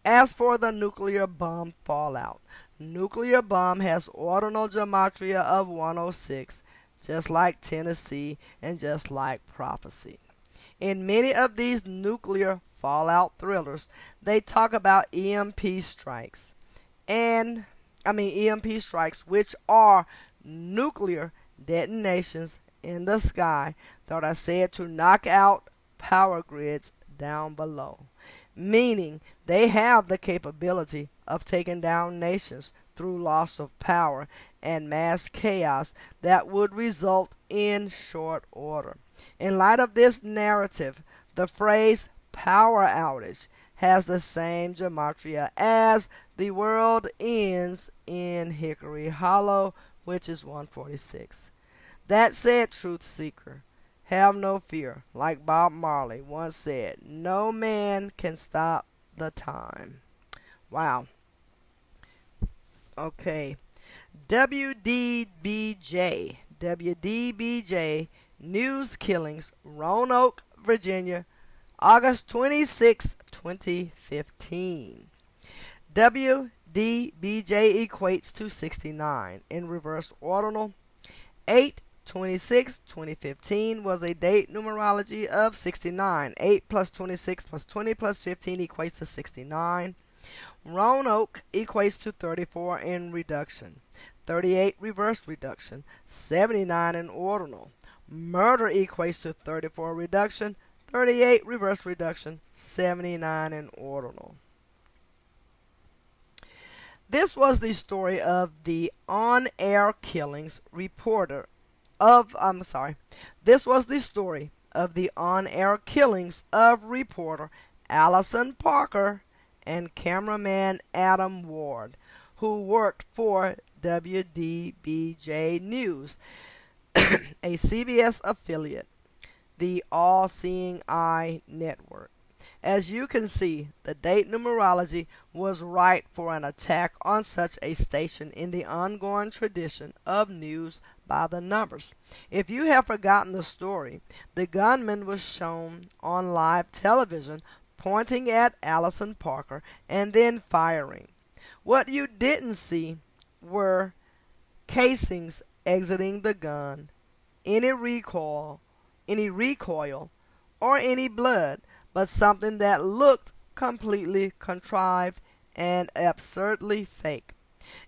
As for the nuclear bomb fallout, nuclear bomb has ordinal gematria of 106, just like Tennessee and just like prophecy. In many of these nuclear fallout thrillers, they talk about EMP strikes, which are nuclear detonations in the sky that are said to knock out power grids down below, meaning they have the capability of taking down nations through loss of power and mass chaos that would result in short order. In light of this narrative, the phrase power outage has the same gematria as the world ends in Hickory Hollow, which is 146. That said, truth seeker, have no fear. Like Bob Marley once said, no man can stop the time. Wow. Okay. WDBJ News Killings, Roanoke, Virginia, August 26, 2015. WDBJ equates to 69 in reverse ordinal. 8/26/2015 was a date numerology of 69. 8 plus 26 plus 20 plus 15 equates to 69. Roanoke equates to 34 in reduction. 38 reverse reduction. 79 in ordinal. Murder equates to 34 reduction. 38 reverse reduction. 79 in ordinal. This was the story of the on-air killings reporter of, this was the story of the on-air killings of reporter Allison Parker and cameraman Adam Ward, who worked for WDBJ News, a CBS affiliate, the All Seeing Eye Network. As you can see, the date numerology was right for an attack on such a station in the ongoing tradition of news by the numbers. If you have forgotten the story, the gunman was shown on live television pointing at Allison Parker and then firing. What you didn't see were casings exiting the gun, any recoil, or any blood, but something that looked completely contrived and absurdly fake.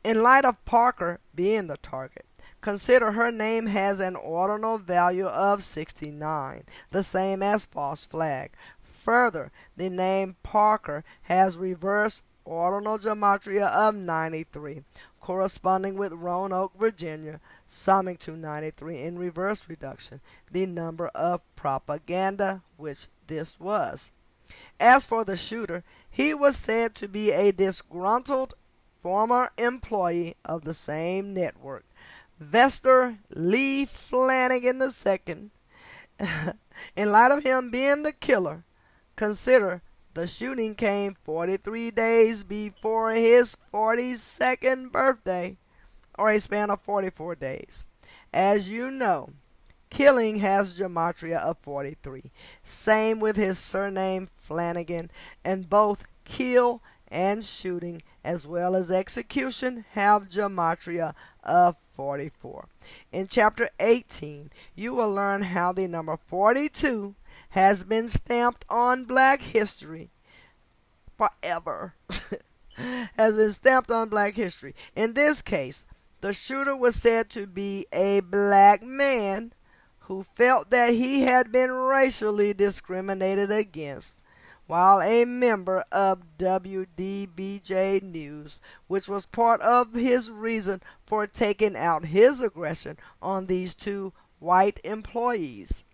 In light of Parker being the target, consider her name has an ordinal value of 69, the same as false flag. Further, the name Parker has reverse ordinal gematria of 93, corresponding with Roanoke, Virginia, summing to 93 in reverse reduction, the number of propaganda, which this was. As for the shooter, he was said to be a disgruntled former employee of the same network, Vester Lee Flanagan II. In light of him being the killer, consider the shooting came 43 days before his 42nd birthday, or a span of 44 days. As you know, killing has gematria of 43. Same with his surname Flanagan, and both kill and shooting as well as execution have gematria of 44. In chapter 18, you will learn how the number 42 has been stamped on black history forever. Has been stamped on black history. In this case, the shooter was said to be a black man who felt that he had been racially discriminated against while a member of WDBJ News, which was part of his reason for taking out his aggression on these two white employees.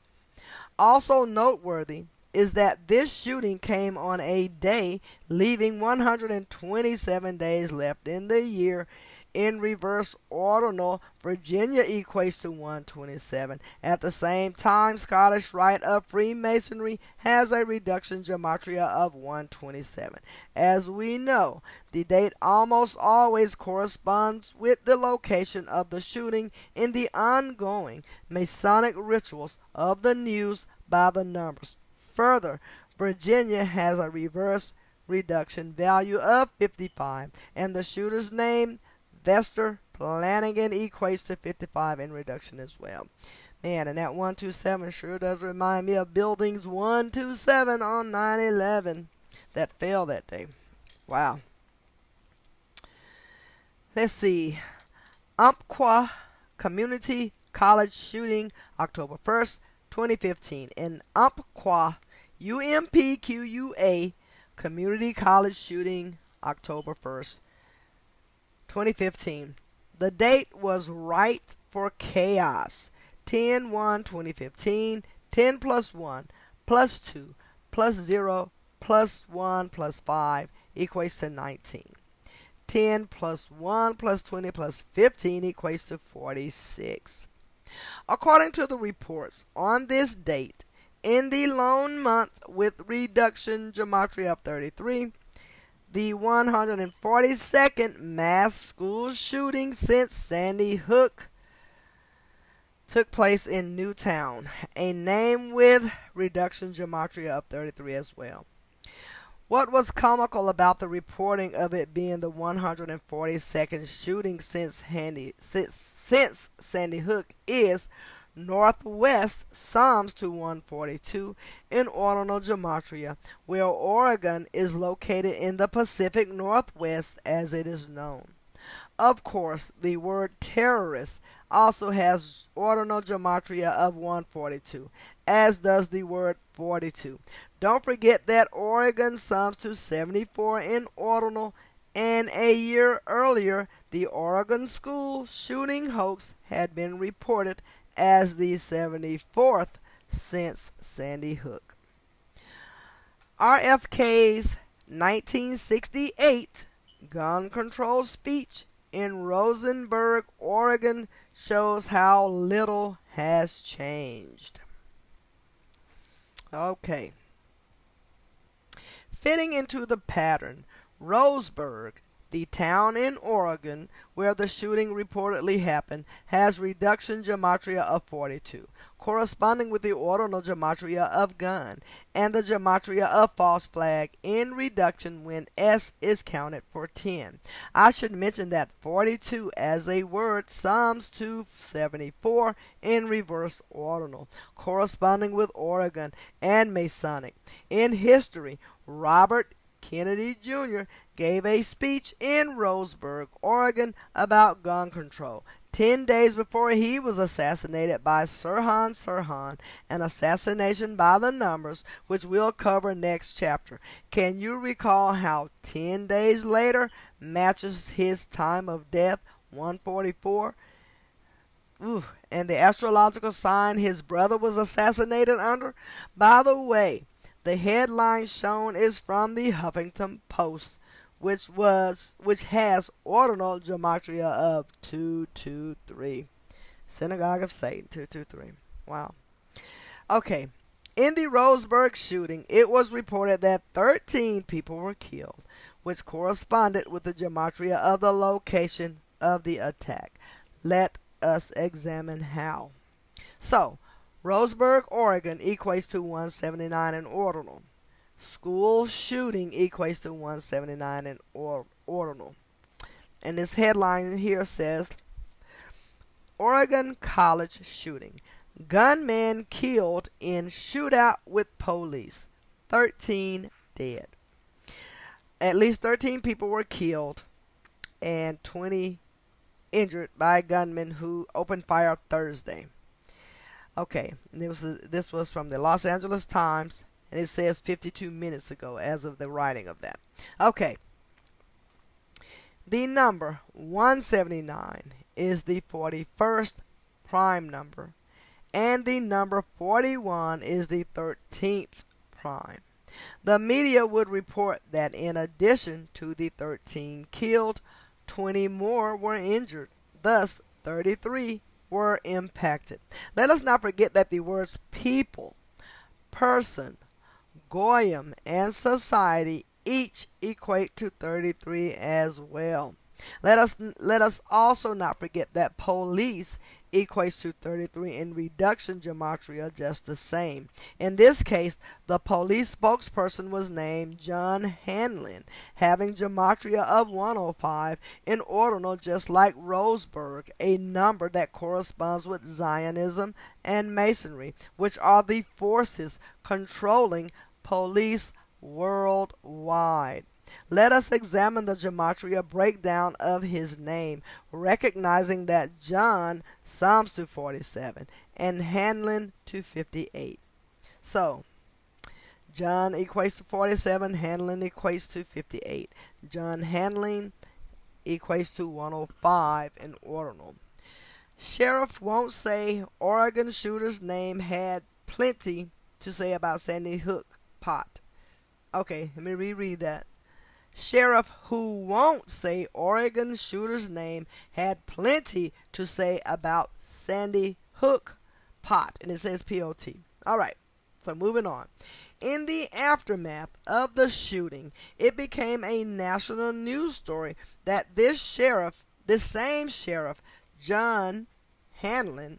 Also noteworthy is that this shooting came on a day leaving 127 days left in the year. In reverse ordinal, Virginia equates to 127. At the same time, Scottish Rite of Freemasonry has a reduction gematria of 127. As we know, the date almost always corresponds with the location of the shooting in the ongoing Masonic rituals of the news by the numbers. Further, Virginia has a reverse reduction value of 55, and the shooter's name, Vester Flanagan, equates to 55 in reduction as well. Man, and that 127 sure does remind me of buildings 127 on 9/11 that fell that day. Wow. Let's see. Umpqua Community College shooting, October 1st, 2015. In Umpqua, UMPQUA Community College shooting, October 1st, 2015. The date was right for chaos. 10/1/2015. 10 plus 1 plus 2 plus 0 plus 1 plus 5 equates to 19. 10 plus 1 plus 20 plus 15 equates to 46. According to the reports, on this date, in the lone month with reduction gematria of 33, the 142nd mass school shooting since Sandy Hook took place in Newtown, a name with reduction gematria of 33 as well. What was comical about the reporting of it being the 142nd shooting since Sandy Hook is northwest sums to 142 in ordinal gematria, where Oregon is located in the Pacific Northwest as it is known. Of course, the word terrorist also has ordinal gematria of 142, as does the word 42. Don't forget that Oregon sums to 74 in ordinal, and a year earlier, the Oregon school shooting hoax had been reported as the 74th since Sandy Hook. RFK's 1968 gun control speech in Rosenberg, Oregon shows how little has changed. Okay. Fitting into the pattern, Roseburg, the town in Oregon where the shooting reportedly happened, has reduction gematria of 42, corresponding with the ordinal gematria of gun and the gematria of false flag in reduction when S is counted for 10. I should mention that 42 as a word sums to 74 in reverse ordinal, corresponding with Oregon and Masonic. In history, Robert Kennedy Jr. gave a speech in Roseburg, Oregon about gun control 10 days before he was assassinated by Sirhan Sirhan, an assassination by the numbers, which we'll cover next chapter. Can you recall how 10 days later matches his time of death, 144? And the astrological sign his brother was assassinated under? By the way, the headline shown is from the Huffington Post, which has ordinal gematria of 223. Synagogue of Satan, 223. Wow. Okay. In the Roseburg shooting, it was reported that 13 people were killed, which corresponded with the gematria of the location of the attack. Let us examine how. So, Roseburg, Oregon equates to 179 in ordinal. School shooting equates to 179 in ordinal. And this headline here says, Oregon College shooting. Gunman killed in shootout with police. 13 dead. At least 13 people were killed and 20 injured by gunmen who opened fire Thursday. Okay, and this was from the Los Angeles Times, and it says 52 minutes ago as of the writing of that. Okay, the number 179 is the 41st prime number, and the number 41 is the 13th prime. The media would report that in addition to the 13 killed, 20 more were injured, thus 33 were impacted. Let us not forget that the words people, person, goyim, and society each equate to 33 as well. Let us also not forget that police equates to 33 in reduction gematria just the same. In this case, the police spokesperson was named John Hanlon, having gematria of 105 in ordinal, just like Roseburg, a number that corresponds with Zionism and Masonry, which are the forces controlling police worldwide. Let us examine the gematria breakdown of his name, recognizing that John sums to 47 and Hanlon to 58. So, John equates to 47. Handling equates to 58. John handling equates to 105 in ordinal. Sheriff won't say Oregon shooter's name had plenty to say about Sandy Hook pot. Okay, let me reread that. Sheriff who won't say Oregon shooter's name had plenty to say about Sandy Hook pot. And it says P-O-T. Alright, so moving on. In the aftermath of the shooting, it became a national news story that this same sheriff, John Hanlon,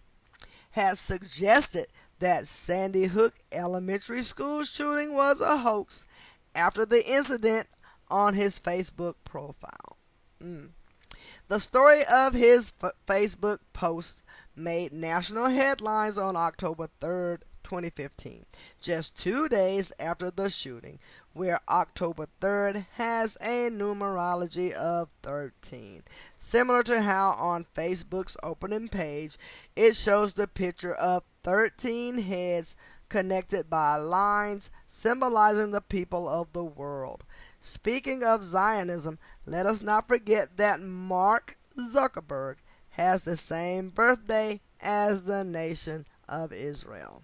has suggested that Sandy Hook Elementary School shooting was a hoax after the incident on his Facebook profile. The story of his Facebook post made national headlines on October 3rd, 2015, just 2 days after the shooting, where October 3rd has a numerology of 13. Similar to how on Facebook's opening page, it shows the picture of 13 heads connected by lines symbolizing the people of the world. Speaking of Zionism, let us not forget that Mark Zuckerberg has the same birthday as the nation of Israel.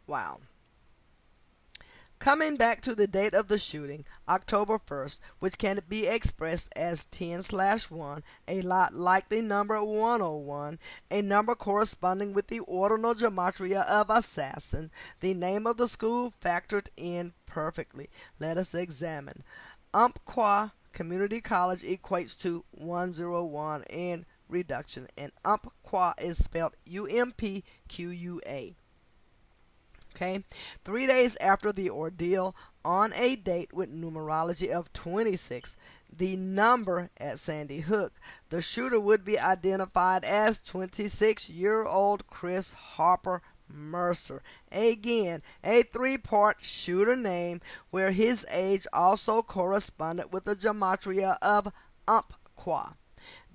Wow. Coming back to the date of the shooting, October 1st, which can be expressed as 10/1, a lot like the number 101, a number corresponding with the ordinal gematria of assassin, the name of the school factored in perfectly. Let us examine. Umpqua Community College equates to 101 in reduction, and Umpqua is spelled U-M-P-Q-U-A. Okay, 3 days after the ordeal, on a date with numerology of 26, the number at Sandy Hook, the shooter would be identified as 26-year-old Chris Harper Mercer. Again, a three-part shooter name where his age also corresponded with the gematria of Umpqua,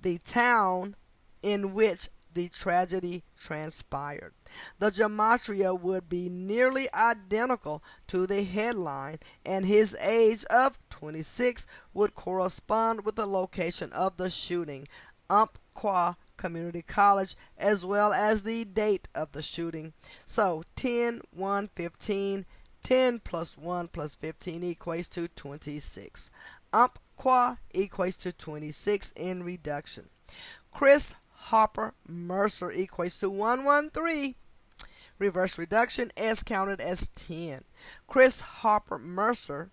the town in which the tragedy transpired. The gematria would be nearly identical to the headline, and his age of 26 would correspond with the location of the shooting, Umpqua Community College, as well as the date of the shooting. So 10/1/15, 10 plus 1 plus 15 equates to 26. Umpqua equates to 26 in reduction. Chris Harper Mercer equates to 113. Reverse reduction, S counted as 10. Chris Harper Mercer,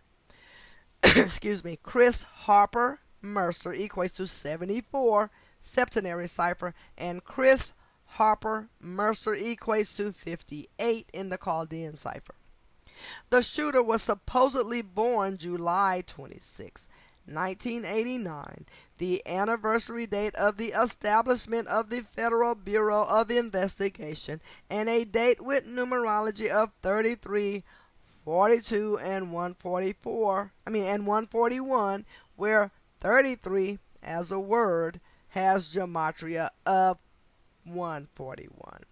Chris Harper Mercer equates to 74, septenary cipher, and Chris Harper Mercer equates to 58 in the Chaldean cipher. The shooter was supposedly born July 26, 1989, the anniversary date of the establishment of the Federal Bureau of Investigation, and a date with numerology of 33, 42, and 141, where 33 as a word has gematria of 141.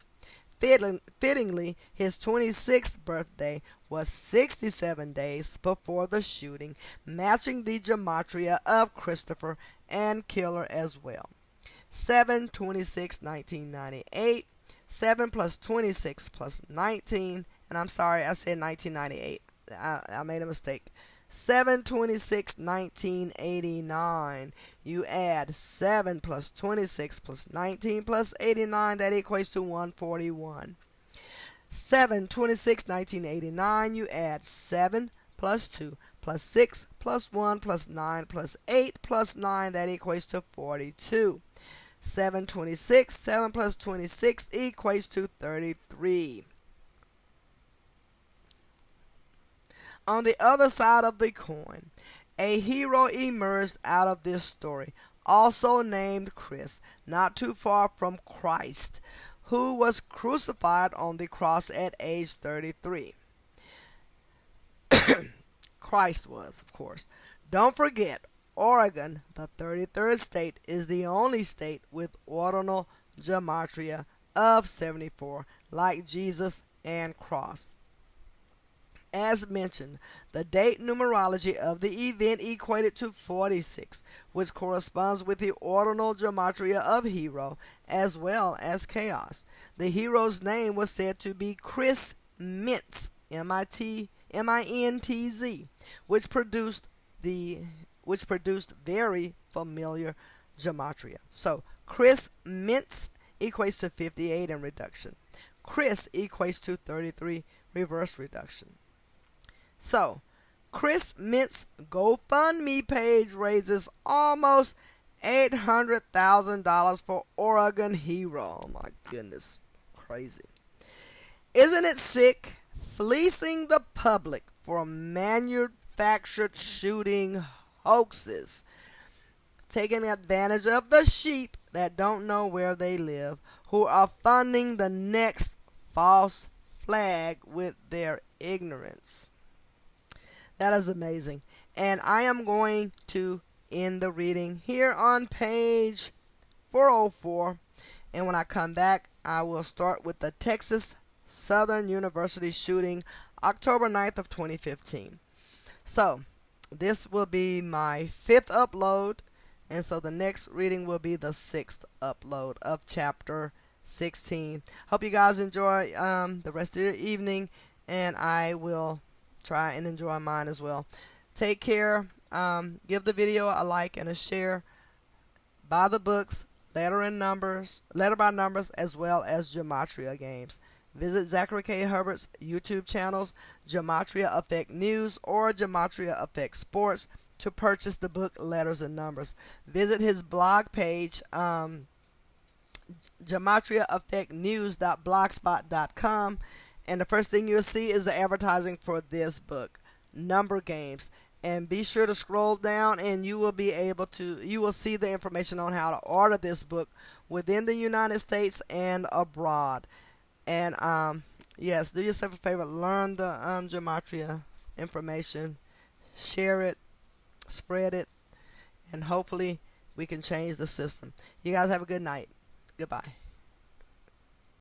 Fittingly, his 26th birthday was 67 days before the shooting, matching the gematria of Christopher and killer as well. 7/26/1998, 7 plus 26 plus 19, and I'm sorry, I said 1998. I made a mistake. 7/26/1989. You add 7 plus 26 plus 19 plus 89, that equates to 141. 7/26/1989. You add 7 plus 2 plus 6 plus 1 plus 9 plus 8 plus 9, that equates to 42. 7/26, 7 plus 26 equates to 33. On the other side of the coin, a hero emerged out of this story, also named Chris, not too far from Christ, who was crucified on the cross at age 33. Christ was, of course. Don't forget, Oregon, the 33rd state, is the only state with ordinal gematria of 74, like Jesus and cross. As mentioned, the date numerology of the event equated to 46, which corresponds with the ordinal gematria of hero as well as chaos. The hero's name was said to be Chris Mintz, Mintz, which produced very familiar gematria. So Chris Mintz equates to 58 in reduction. Chris equates to 33 reverse reduction. So, Chris Mintz's GoFundMe page raises almost $800,000 for Oregon hero. Oh my goodness, crazy. Isn't it sick? Fleecing the public for manufactured shooting hoaxes. Taking advantage of the sheep that don't know where they live, who are funding the next false flag with their ignorance. That is amazing. And I am going to end the reading here on page 404. And when I come back, I will start with the Texas Southern University shooting, October 9th of 2015. So, this will be my 5th upload. And so the next reading will be the 6th upload of chapter 16. Hope you guys enjoy the rest of your evening. And I will try and enjoy mine as well. Take care. Give the video a like and a share. Buy the books, letter by numbers, as well as gematria games. Visit Zachary K. Hubbard's YouTube channels, Gematria Effect News or Gematria Effect Sports, to purchase the book Letters and Numbers. Visit his blog page, gematriaeffectnews.blogspot.com. And the first thing you'll see is the advertising for this book, Number Games. And be sure to scroll down and you will see the information on how to order this book within the United States and abroad. And yes, do yourself a favor, learn the gematria information, share it, spread it, and hopefully we can change the system. You guys have a good night. Goodbye.